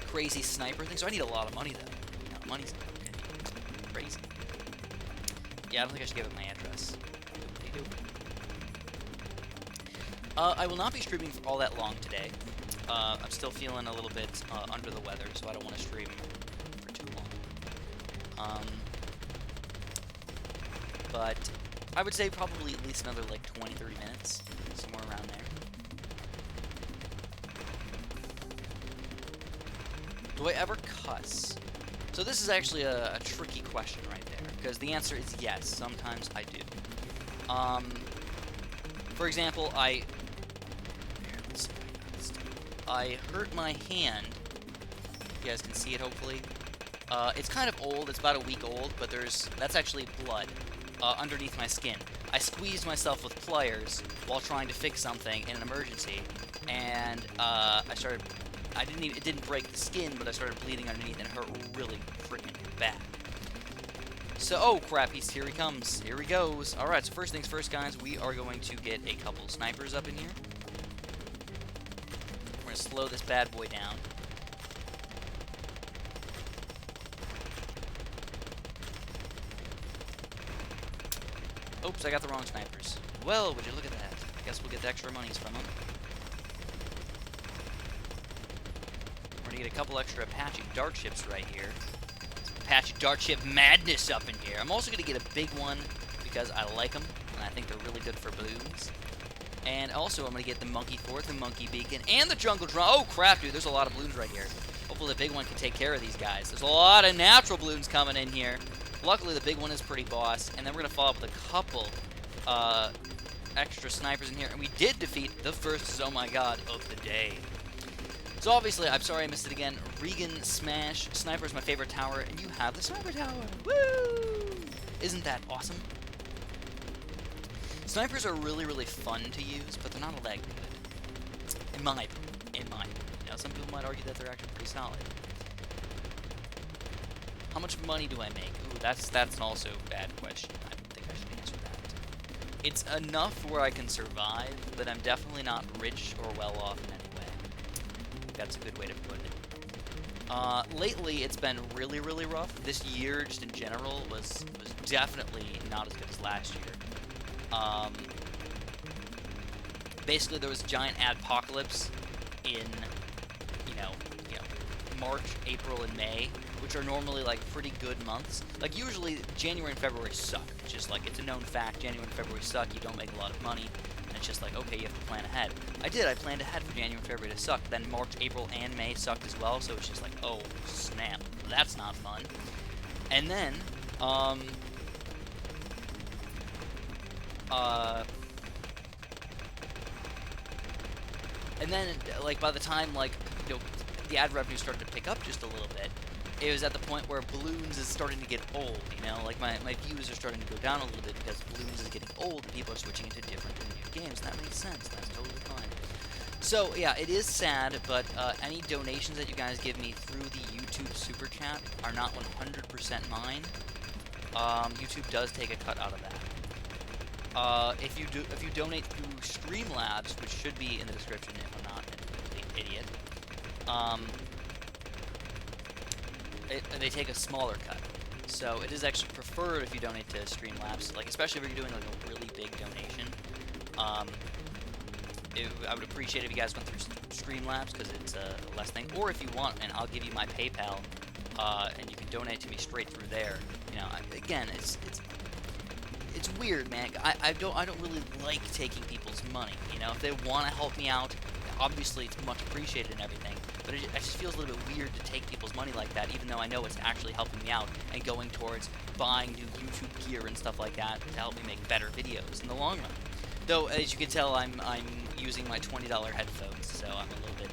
crazy sniper thing. So I need a lot of money, though. Money's crazy. Yeah, I don't think I should give it my address. I will not be streaming for all that long today. I'm still feeling a little bit under the weather, so I don't want to stream for too long. But I would say probably at least another like 20-30 minutes, somewhere around there. Do I ever cuss? So this is actually a tricky question right there, because the answer is yes, sometimes I do. For example, I hurt my hand. You guys can see it, hopefully. It's kind of old. It's about a week old, but that's actually blood underneath my skin. I squeezed myself with pliers while trying to fix something in an emergency, and it didn't break the skin, but I started bleeding underneath and it hurt really freaking bad. So, oh crap, here he comes. Here he goes. Alright, so first things first, guys, we are going to get a couple snipers up in here. We're going to slow this bad boy down. Oops, I got the wrong snipers. Well, would you look at that. I guess we'll get the extra monies from them. We're going to get a couple extra Apache dart ships right here. Apache dart ship madness up in here. I'm also going to get a big one because I like them, and I think they're really good for balloons. And also, I'm going to get the monkey fort, the monkey beacon, and the jungle drum. Oh, crap, dude, there's a lot of balloons right here. Hopefully the big one can take care of these guys. There's a lot of natural balloons coming in here. Luckily, the big one is pretty boss. And then we're going to follow up with a couple extra snipers in here. And we did defeat the first, oh my god, of the day. So obviously, I'm sorry I missed it again. Regan Smash. Sniper is my favorite tower, and you have the sniper tower. Woo! Isn't that awesome? Snipers are really, really fun to use, but they're not all that good. In my opinion. Now, some people might argue that they're actually pretty solid. How much money do I make? Ooh, that's also a bad question. I don't think I should answer that. It's enough where I can survive, but I'm definitely not rich or well off in any way. That's a good way to put it. Lately, it's been really, really rough. This year, just in general, was definitely not as good as last year. Basically, there was a giant adpocalypse in, March, April, and May, which are normally, like, pretty good months. Like, usually, January and February suck. It's just, like, it's a known fact. January and February suck. You don't make a lot of money. And it's just like, okay, you have to plan ahead. I planned ahead for January and February to suck. Then March, April, and May sucked as well, so it's just like, oh, snap. That's not fun. And then, like, by the time, like, the ad revenue started to pick up just a little bit, it was at the point where Balloons is starting to get old, Like, my views are starting to go down a little bit because Balloons is getting old and people are switching into different and new games, and that makes sense. That's totally fine. So, yeah, it is sad, but any donations that you guys give me through the YouTube Super Chat are not 100% mine. YouTube does take a cut out of that. If you donate through Streamlabs, which should be in the description if I'm not a complete idiot, they take a smaller cut. So it is actually preferred if you donate to Streamlabs, like especially if you're doing like a really big donation. I would appreciate it if you guys went through Streamlabs because it's a less thing. Or if you want, and I'll give you my PayPal, and you can donate to me straight through there. Again, it's weird, man. I don't really like taking people's money. If they want to help me out, obviously it's much appreciated and everything. But it just feels a little bit weird to take people's money like that, even though I know it's actually helping me out and going towards buying new YouTube gear and stuff like that to help me make better videos in the long run. Though, as you can tell, I'm using my $20 headphones, so I'm a little bit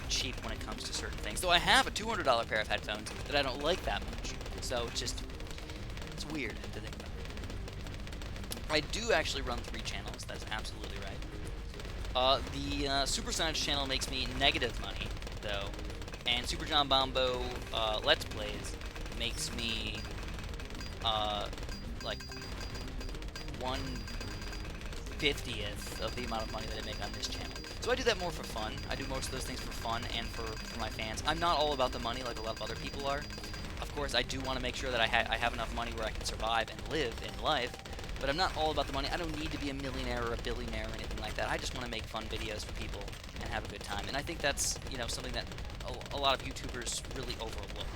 cheap when it comes to certain things. Though I have a $200 pair of headphones that I don't like that much. So it's weird to think about. I do actually run 3 channels, that's absolutely right. The Super Science channel makes me negative money, though, and Super John Bombo Let's Plays makes me like 1/50th of the amount of money that I make on this channel. So I do that more for fun. I do most of those things for fun and for my fans. I'm not all about the money like a lot of other people are. Of course, I do want to make sure that I have enough money where I can survive and live in life. But I'm not all about the money. I don't need to be a millionaire or a billionaire or anything like that. I just want to make fun videos for people and have a good time. And I think that's, you know, something that a lot of YouTubers really overlook.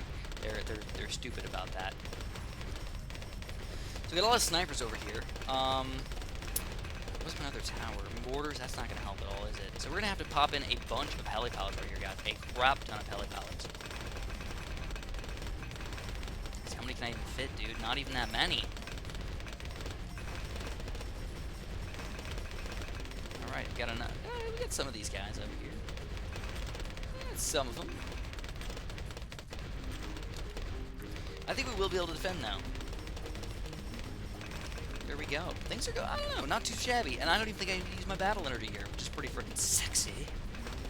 They're stupid about that. So we got a lot of snipers over here. What's my other tower? Mortars, that's not going to help at all, is it? So we're going to have to pop in a bunch of heli pallets right here, guys. A crap ton of heli pallets. How many can I even fit, dude? Not even that many. Alright, we got enough. We got some of these guys over here. Some of them. I think we will be able to defend now. There we go. Things are going, I don't know, not too shabby. And I don't even think I need to use my battle energy here, which is pretty freaking sexy.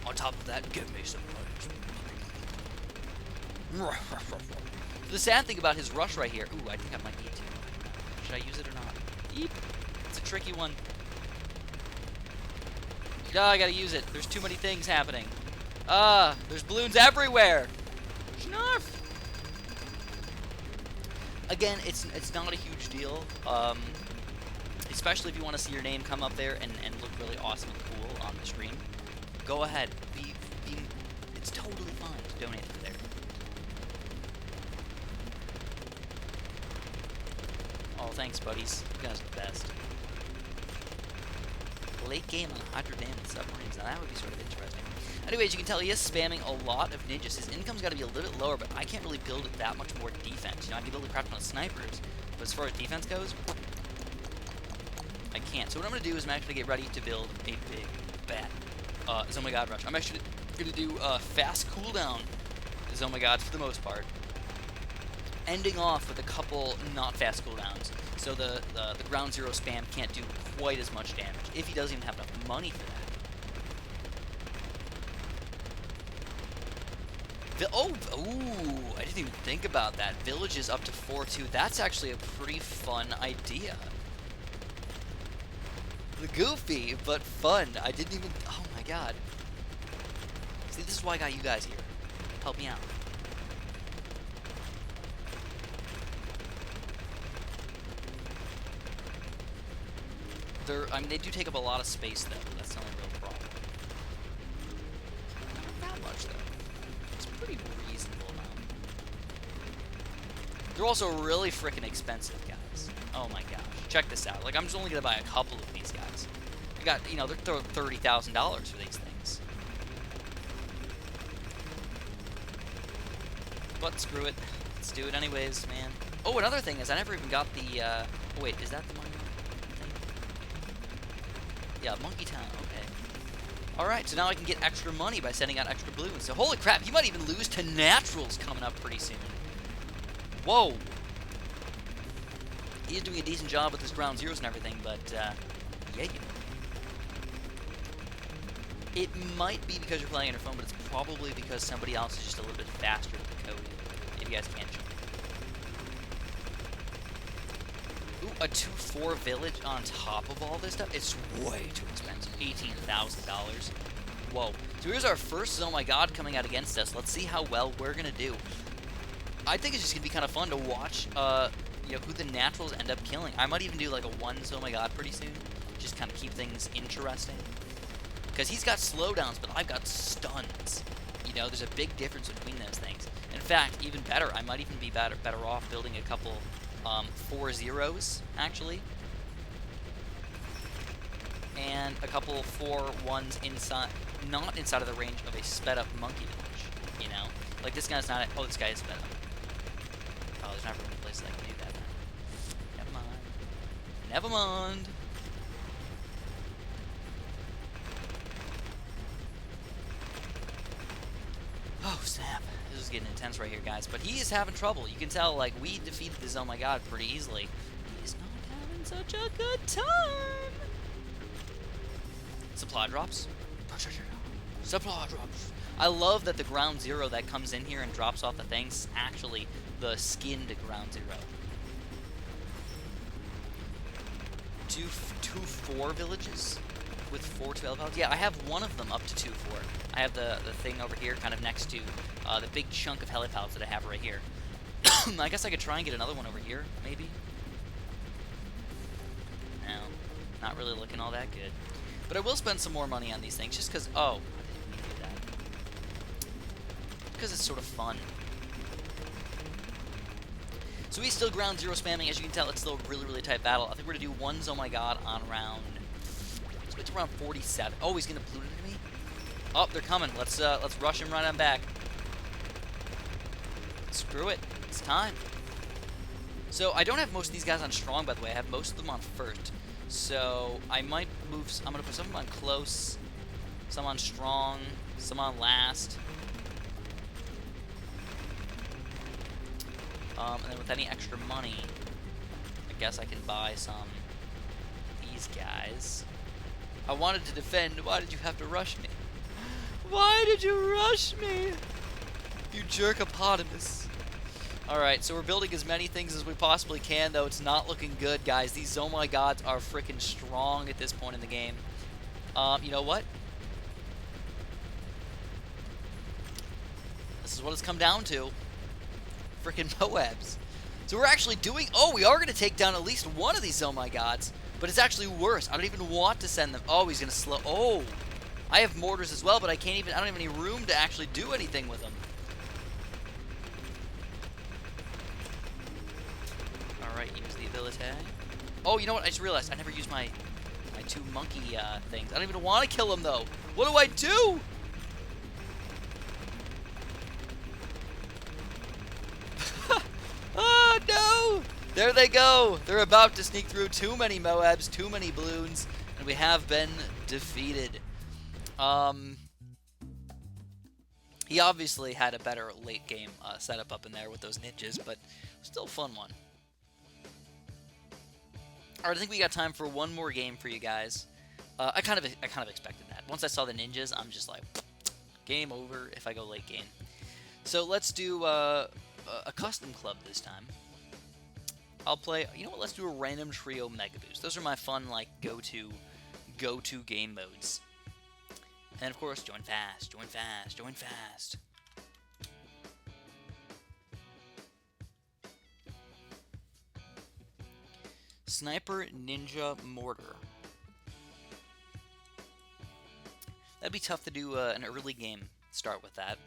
On top of that, give me some money. The sad thing about his rush right here, ooh, I think I might need to. Should I use it or not? Eep. It's a tricky one. Oh, I gotta use it. There's too many things happening. There's balloons everywhere. Snarf. Again, it's not a huge deal. Especially if you want to see your name come up there and look really awesome and cool on the stream. Go ahead. It's totally fine to donate for there. Oh, thanks, buddies. You guys are the best. Late game on Hydro Dam and submarines. Now that would be sort of interesting. Anyways, you can tell he is spamming a lot of ninjas. His income's got to be a little bit lower, but I can't really build that much more defense. You know, I can build a crap ton of snipers, but as far as defense goes, I can't. So what I'm going to do is I'm actually get ready to build a big, bad Oh My God rush. I'm actually going to do fast cooldown Oh My Gods for the most part, ending off with a couple not fast cooldowns. So the ground zero spam can't do quite as much damage, if he doesn't even have enough money for that. Ooh, I didn't even think about that. Village is up to 4-2. That's actually a pretty fun idea. The goofy, but fun. I didn't even, oh my God. See, this is why I got you guys here. Help me out. I mean, they do take up a lot of space, though. That's the only real problem. Not that much, though. It's pretty reasonable amount. They're also really freaking expensive, guys. Oh my gosh. Check this out. Like, I'm just only going to buy a couple of these guys. I got, you know, they're $30,000 for these things. But screw it. Let's do it anyways, man. Oh, another thing is I never even got the, oh, wait, is that the money? Yeah, Monkey Town, okay. Alright, so now I can get extra money by sending out extra balloons. So holy crap, he might even lose to naturals coming up pretty soon. Whoa! He is doing a decent job with his ground zeros and everything, but, yeah, you know. It might be because you're playing on your phone, but it's probably because somebody else is just a little bit faster with the code. If you guys can't jump. Ooh, a 2-4 village on top of all this stuff? It's way too expensive. $18,000. Whoa. So here's our first Oh My God coming out against us. Let's see how well we're going to do. I think it's just going to be kind of fun to watch, you know, who the naturals end up killing. I might even do like a 1 Oh My God pretty soon. Just kind of keep things interesting. Because he's got slowdowns, but I've got stuns. You know, there's a big difference between those things. In fact, even better, I might even be better off building a couple 4-0s, actually. And a couple 4-1s inside, not inside of the range of a sped up monkey village, you know? Like this guy's not, oh, this guy is sped up. Oh, there's not really a place that I can do that then. Never mind. Never mind. Oh, snap. This is getting intense right here, guys. But he is having trouble. You can tell, like, we defeated this Oh My God pretty easily. He's not having such a good time. Supply drops. Supply drops. I love that the ground zero that comes in here and drops off the things actually the skinned ground zero. 2-4 villages with 4 12 houses. Yeah, I have one of them up to 2-4. I have the thing over here kind of next to the big chunk of helipals that I have right here. I guess I could try and get another one over here, maybe. No, not really looking all that good. But I will spend some more money on these things just because, oh, I didn't mean to do that. Because it's sort of fun. So he's still ground zero spamming. As you can tell, it's still a really, really tight battle. I think we're going to do one Oh My God on round... It's around 47. Oh, he's going to blue into me? Oh, they're coming. Let's rush him right on back. Screw it. It's time. So I don't have most of these guys on strong, by the way. I have most of them on first. So I might move... I'm going to put some of them on close, some on strong, some on last. And then with any extra money, I guess I can buy some of these guys. I wanted to defend. Why did you have to rush me? Why did you rush me? You jerkopotamus. Alright, so we're building as many things as we possibly can, though it's not looking good, guys. These Oh My Gods are freaking strong at this point in the game. You know what? This is what it's come down to. Freaking Moabs. So we're actually doing... Oh, we are going to take down at least one of these Oh My Gods. But it's actually worse. I don't even want to send them. Oh, he's going to slow... Oh! I have mortars as well, but I can't even... I don't have any room to actually do anything with them. Alright, use the ability. Oh, you know what? I just realized I never used my 2 monkey things. I don't even want to kill them, though. What do I do? Oh, no! There they go. They're about to sneak through. Too many Moabs, too many balloons, and we have been defeated. He obviously had a better late game setup up in there with those ninjas, but still a fun one. All right, I think we got time for one more game for you guys. I kind of expected that. Once I saw the ninjas, I'm just like, game over if I go late game. So let's do a custom club this time. I'll play, you know what, let's do a random trio mega boost. Those are my fun, like, go-to game modes. And of course, join fast, join fast, join fast. Sniper Ninja Mortar. That'd be tough to do an early game start with that.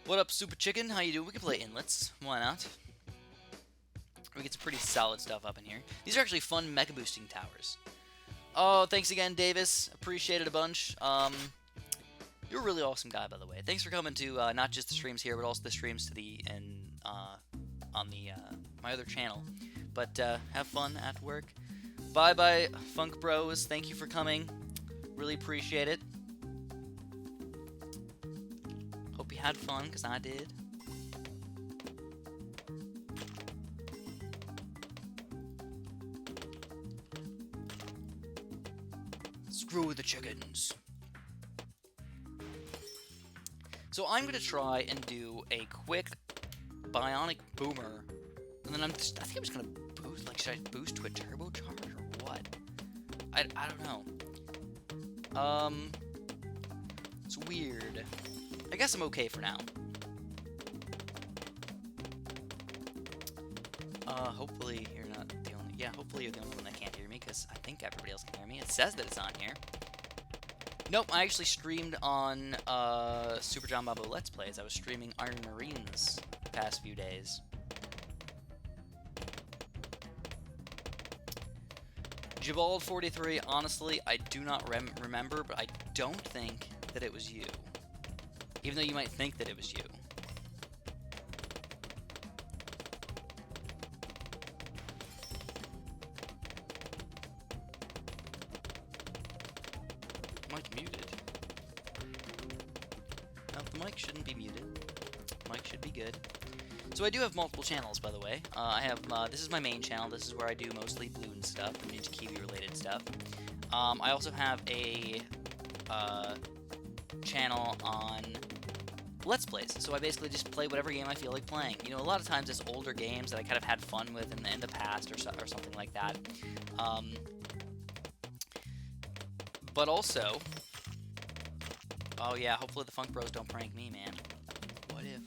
What up, Super Chicken? How you doing? We can play inlets. Why not? We get some pretty solid stuff up in here. These are actually fun mega boosting towers. Oh, thanks again, Davis. Appreciate it a bunch. You're a really awesome guy, by the way. Thanks for coming to not just the streams here, but also the streams to the on the my other channel. But have fun at work. Bye bye, Funk Bros. Thank you for coming. Really appreciate it. Hope you had fun, because I did. Screw the chickens. So I'm going to try and do a quick bionic boomer. And then I think I'm just going to boost, like, should I boost to a turbocharge or what? I don't know. It's weird. I guess I'm okay for now. Hopefully you're not the only... Yeah, hopefully you're the only one that can't hear me, because I think everybody else can hear me. It says that it's on here. Nope, I actually streamed on Super John Babo Let's Plays. I was streaming Iron Marines the past few days. Jabald43, honestly, I do not remember, but I don't think that it was you. Even though you might think that it was you. Mic muted. No, the mic shouldn't be muted. Mic should be good. So I do have multiple channels, by the way. I have, this is my main channel. This is where I do mostly balloon stuff, and Ninja Kiwi related stuff. I also have a channel on Let's Plays, so I basically just play whatever game I feel like playing. You know, a lot of times it's older games that I kind of had fun with in the past or something like that. But also, oh yeah, hopefully the Funk Bros don't prank me, man. What if?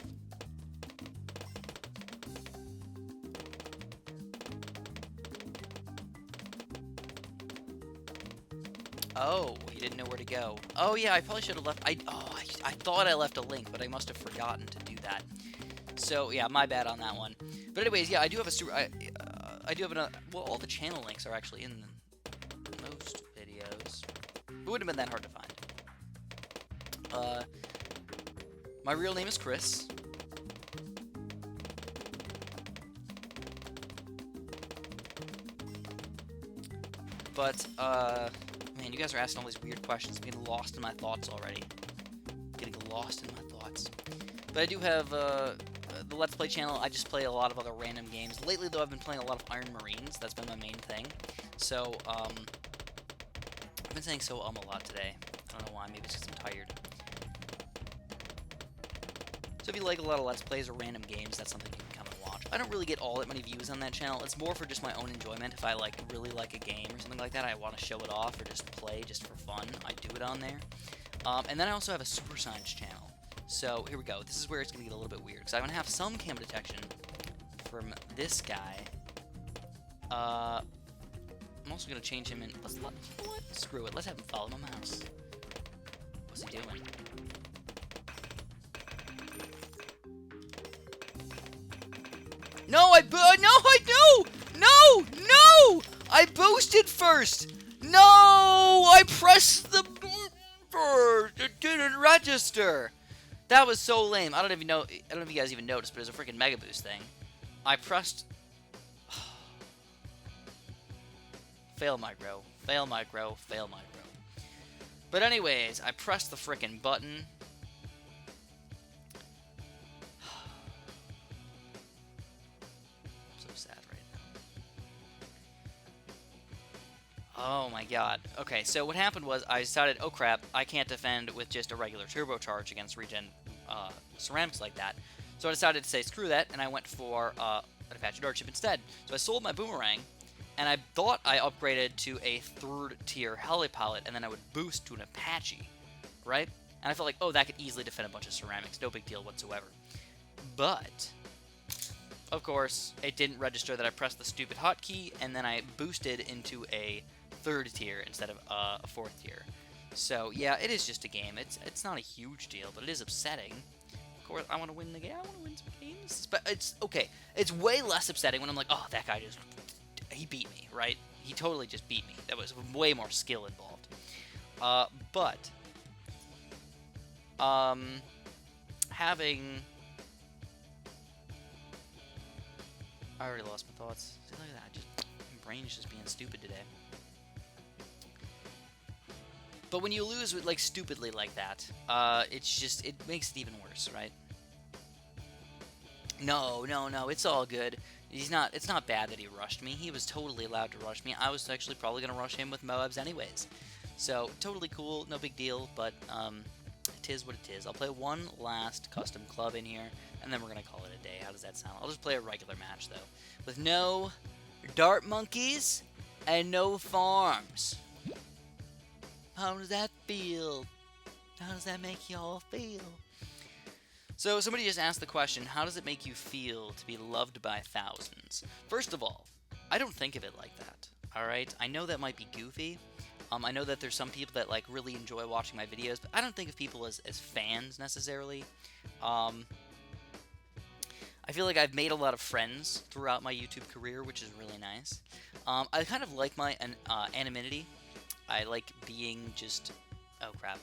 Oh, he didn't know where to go. Oh yeah, I probably should have left. I thought I left a link, but I must have forgotten to do that. So yeah, my bad on that one. But anyways, yeah, I do have a super. I do have another. Well, all the channel links are actually in most videos. It wouldn't have been that hard to find. My real name is Chris. But man, you guys are asking all these weird questions. I'm getting lost in my thoughts already. But I do have the Let's Play channel. I just play a lot of other random games. Lately, though, I've been playing a lot of Iron Marines. That's been my main thing. So, I've been saying a lot today. I don't know why. Maybe it's because I'm tired. So if you like a lot of Let's Plays or random games, that's something you can come and watch. I don't really get all that many views on that channel. It's more for just my own enjoyment. If I really like a game or something like that, I want to show it off or just play just for fun, I do it on there. And then I also have a Super Science channel. So here we go. This is where it's going to get a little bit weird, because I'm going to have some camera detection from this guy. I'm also going to change him in. You know what? Screw it. Let's have him follow my mouse. What's he doing? No, no! I boosted first. No, I pressed the first. It didn't register. That was so lame. I don't know if you guys even noticed, but it was a freaking Mega Boost thing. I pressed. Fail micro. But anyways, I pressed the freaking button. Oh my god. Okay, so what happened was I decided, oh crap, I can't defend with just a regular turbocharge against regen ceramics like that. So I decided to say screw that, and I went for an Apache Dart Ship instead. So I sold my boomerang, and I thought I upgraded to a 3rd tier helipilot, and then I would boost to an Apache, right? And I felt like, oh, that could easily defend a bunch of ceramics, no big deal whatsoever. But of course, it didn't register that I pressed the stupid hotkey, and then I boosted into a 3rd tier instead of a 4th tier. So yeah, it is just a game. It's not a huge deal, but it is upsetting. Of course, I want to win the game. I want to win some games. But it's okay. It's way less upsetting when I'm like, oh, that guy he beat me, right? He totally just beat me. That was way more skill involved. Having. I already lost my thoughts. See, look at that. My brain is just being stupid today. But when you lose with stupidly like that, it makes it even worse, right? No, it's all good. It's not bad that he rushed me. He was totally allowed to rush me. I was actually probably gonna rush him with Moabs anyways. So totally cool, no big deal. But it is what it is. I'll play one last custom club in here, and then we're gonna call it a day. How does that sound? I'll just play a regular match though, with no dart monkeys and no farms. How does that feel? How does that make y'all feel? So somebody just asked the question, how does it make you feel to be loved by thousands? First of all, I don't think of it like that, alright? I know that might be goofy. I know that there's some people that really enjoy watching my videos, but I don't think of people as fans necessarily. I feel like I've made a lot of friends throughout my YouTube career, which is really nice. I kind of like my anonymity. I like being just... Oh, crap.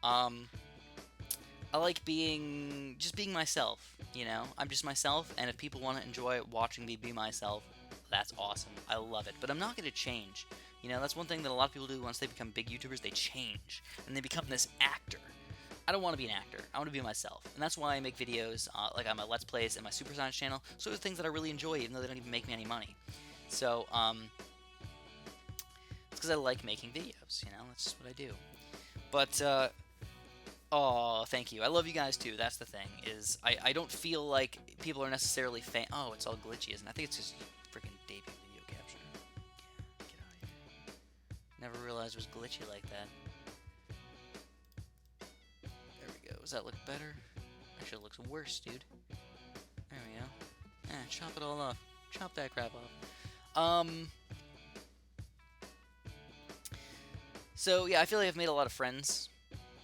I like being myself, you know? I'm just myself, and if people want to enjoy watching me be myself, that's awesome. I love it. But I'm not going to change. You know, that's one thing that a lot of people do once they become big YouTubers. They change, and they become this actor. I don't want to be an actor. I want to be myself. And that's why I make videos like on my Let's Plays and my Super Science channel. So they're things that I really enjoy, even though they don't even make me any money. So, it's because I like making videos, you know? That's just what I do. But, oh, thank you. I love you guys, too. That's the thing, is I don't feel like people are necessarily Oh, it's all glitchy, isn't it? I think it's just freaking debut video capture. Yeah, get out of here. Never realized it was glitchy like that. There we go. Does that look better? Actually, it looks worse, dude. There we go. Chop it all off. Chop that crap off. So, yeah, I feel like I've made a lot of friends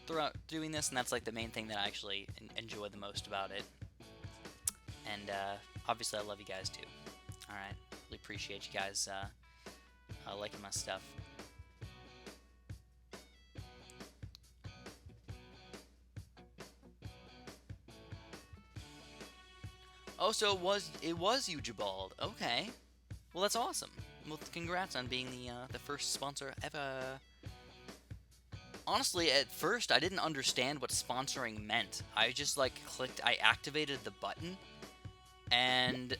throughout doing this, and that's, like, the main thing that I actually enjoy the most about it. And, obviously, I love you guys, too. Alright? Really appreciate you guys, liking my stuff. Oh, so it was you, Jabald. Okay. Well, that's awesome. Well, congrats on being the first sponsor ever. Honestly, at first, I didn't understand what sponsoring meant. I just, like, I activated the button, and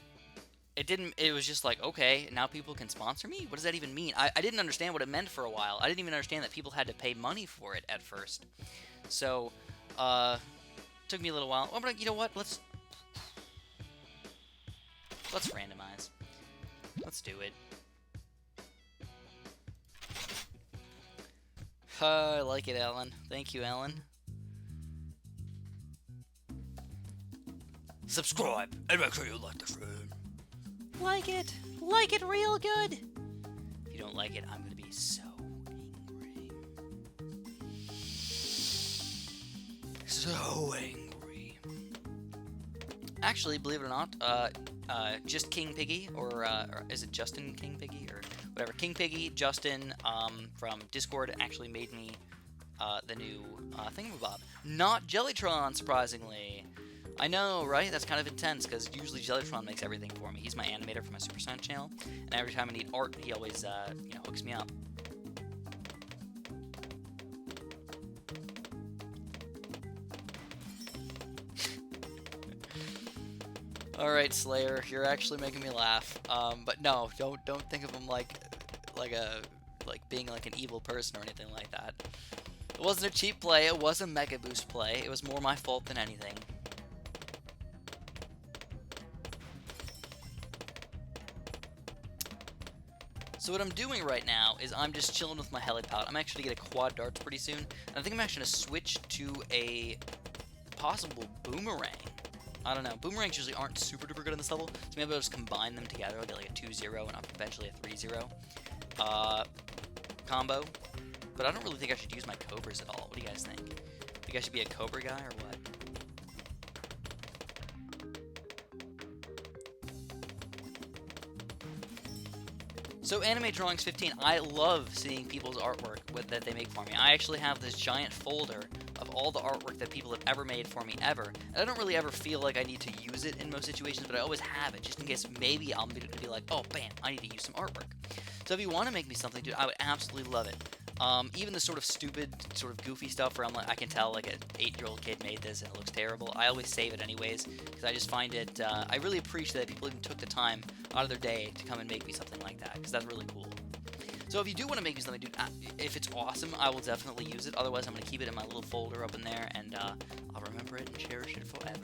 it was just like, okay, now people can sponsor me? What does that even mean? I didn't understand what it meant for a while. I didn't even understand that people had to pay money for it at first. So, took me a little while. Oh, but you know what? Let's randomize. Let's do it. I like it, Alan. Thank you, Alan. Subscribe and make sure you like the stream. Like it. Like it real good. If you don't like it, I'm gonna be so angry. So angry. Actually, believe it or not, just King Piggy, or is it Justin King Piggy, or whatever. King Piggy, Justin, from Discord actually made me, the new, thingamabob. Not Jellytron, surprisingly. I know, right? That's kind of intense, because usually Jellytron makes everything for me. He's my animator for my Superchats channel, and every time I need art, he always, you know, hooks me up. Alright, Slayer, you're actually making me laugh. But no, don't think of him like being like an evil person or anything like that. It wasn't a cheap play, it was a Mega Boost play. It was more my fault than anything. So what I'm doing right now is I'm just chilling with my helipad. I'm actually going to get a quad darts pretty soon. And I think I'm actually going to switch to a possible boomerang. I don't know. Boomerangs usually aren't super duper good on this level, so maybe I'll just combine them together. I'll get like a 2-0 and eventually a 3-0 combo. But I don't really think I should use my Cobras at all. What do you guys think? Think I should be a Cobra guy or what? So Anime Drawings 15, I love seeing people's artwork that they make for me. I actually have this giant folder of all the artwork that people have ever made for me ever. And I don't really ever feel like I need to use it in most situations, but I always have it, just in case maybe I'll be like, oh, bam, I need to use some artwork. So if you want to make me something, dude, I would absolutely love it. Even the sort of stupid, sort of goofy stuff where I'm like, I can tell like an 8-year-old kid made this and it looks terrible. I always save it anyways, because I just find it, I really appreciate that people even took the time out of their day to come and make me something like that, because that's really cool. So if you do want to make me something, dude, if it's awesome, I will definitely use it. Otherwise, I'm going to keep it in my little folder up in there, and I'll remember it and cherish it forever.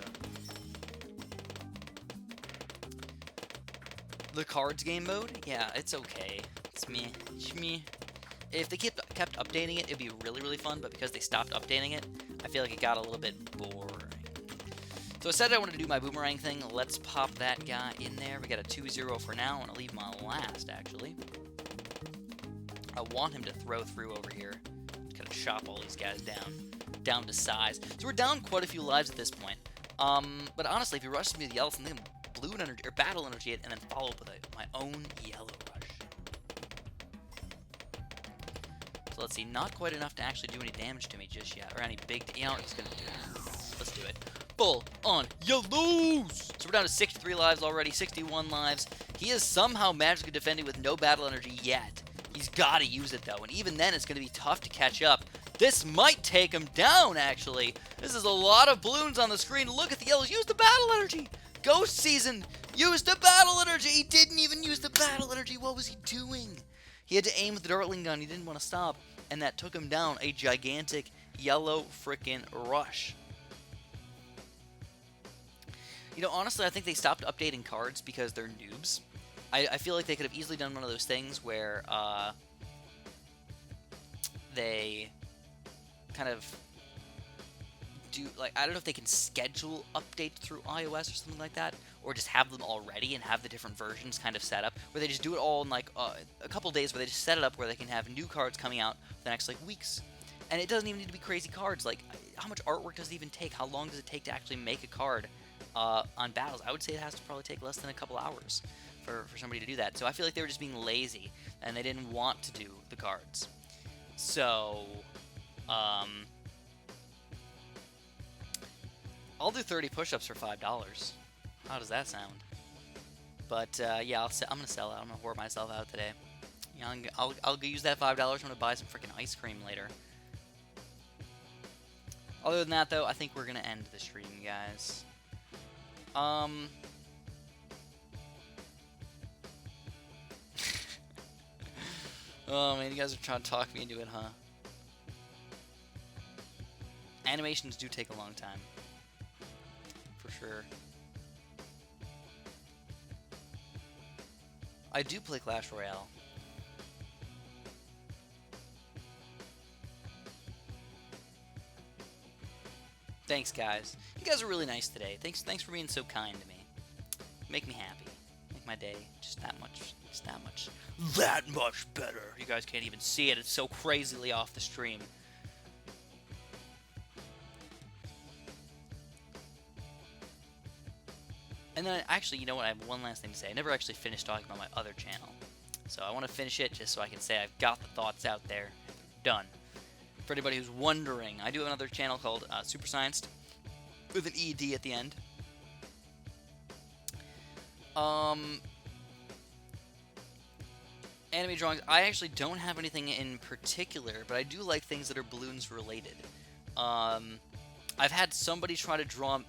The cards game mode? Yeah, it's okay. It's meh. It's meh. If they kept updating it, it'd be really, really fun, but because they stopped updating it, I feel like it got a little bit boring. So I said I wanted to do my boomerang thing. Let's pop that guy in there. We got a 2-0 for now. I'm going to leave my last, actually. I want him to throw through over here. Just kind of chop all these guys down to size. So we're down quite a few lives at this point. But honestly, if you rush me with yellow, something blue energy or battle energy it, and then follow up with my own yellow rush. So let's see, not quite enough to actually do any damage to me just yet, or any big. You know, he's gonna do it. Let's do it. Full on yellows. So we're down to 63 lives already, 61 lives. He is somehow magically defending with no battle energy yet. He's got to use it, though, and even then it's going to be tough to catch up. This might take him down, actually. This is a lot of balloons on the screen. Look at the yellows. Use the battle energy. Ghost Season used the battle energy. He didn't even use the battle energy. What was he doing? He had to aim with the Dartling gun. He didn't want to stop, and that took him down a gigantic yellow frickin' rush. You know, honestly, I think they stopped updating cards because they're noobs. I feel like they could have easily done one of those things where they kind of do, like, I don't know if they can schedule updates through iOS or something like that, or just have them already and have the different versions kind of set up, where they just do it all in like a couple days, where they just set it up where they can have new cards coming out for the next like weeks. And it doesn't even need to be crazy cards. Like, how much artwork does it even take? How long does it take to actually make a card on battles? I would say it has to probably take less than a couple hours for somebody to do that. So I feel like they were just being lazy, and they didn't want to do the cards. So, I'll do 30 push-ups for $5. How does that sound? But yeah, I'm gonna sell it. I'm gonna whore myself out today. Yeah, I'll use that $5. I'm gonna buy some freaking ice cream later. Other than that, though, I think we're gonna end the stream, guys. Oh man, you guys are trying to talk me into it, huh? Animations do take a long time. For sure. I do play Clash Royale. Thanks, guys. You guys are really nice today. Thanks for being so kind to me. Make me happy. Make my day just that much better. You guys can't even see it. It's so crazily off the stream. And then, actually, you know what? I have one last thing to say. I never actually finished talking about my other channel. So I want to finish it just so I can say I've got the thoughts out there. Done. For anybody who's wondering, I do have another channel called Super Scienced, with an ED at the end. Anime drawings. I actually don't have anything in particular, but I do like things that are balloons related. I've had somebody try to draw.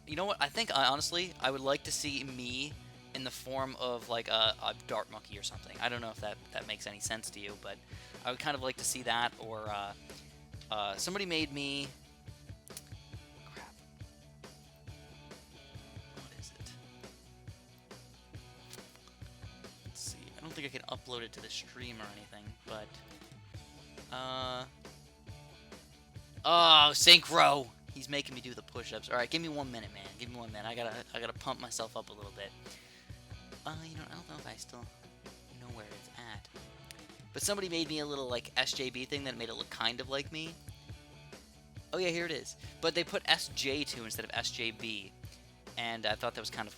You know what? I think honestly, I would like to see me in the form of like a dart monkey or something. I don't know if that makes any sense to you, but I would kind of like to see that. Or somebody made me. Crap. What is it? Let's see. I don't think I can upload it to the stream or anything, but oh, Synchro! He's making me do the push-ups. All right, give me 1 minute, man. Give me 1 minute. I gotta pump myself up a little bit. You know, I don't know if I still know where it's at. But somebody made me a little like SJB thing that made it look kind of like me. Oh yeah, here it is. But they put SJ2 instead of SJB, and I thought that was kind of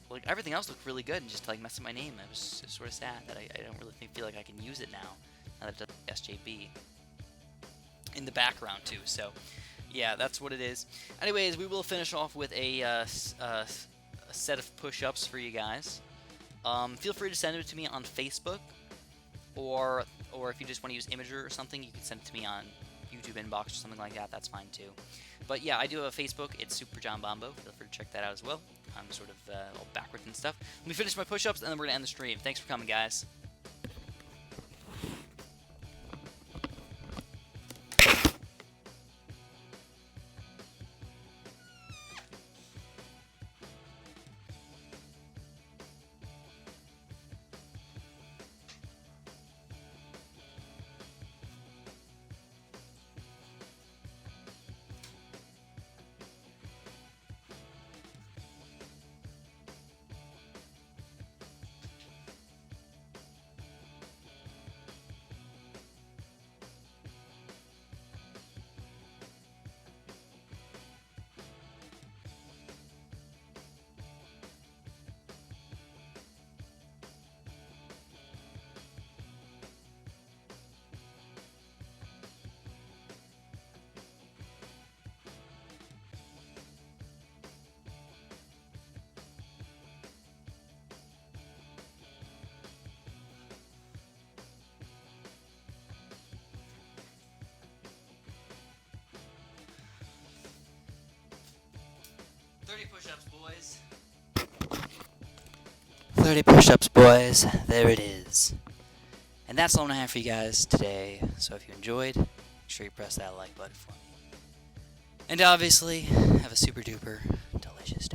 like everything else looked really good, and just to, like mess up my name, it was sort of sad that I don't really feel like I can use it now that it does SJB. In the background too, so yeah, that's what it is. Anyways, we will finish off with a set of push-ups for you guys. Feel free to send it to me on Facebook, or if you just want to use Imager or something, you can send it to me on YouTube inbox or something like that. That's fine too. But yeah, I do have a Facebook. It's Super John Bombo. Feel free to check that out as well. I'm sort of all backwards and stuff. Let me finish my push-ups, and then we're gonna end the stream. Thanks for coming, guys. Push-ups, boys. 30 push-ups, boys. There it is. And that's all I have for you guys today. So if you enjoyed, make sure you press that like button for me. And obviously, have a super duper delicious day.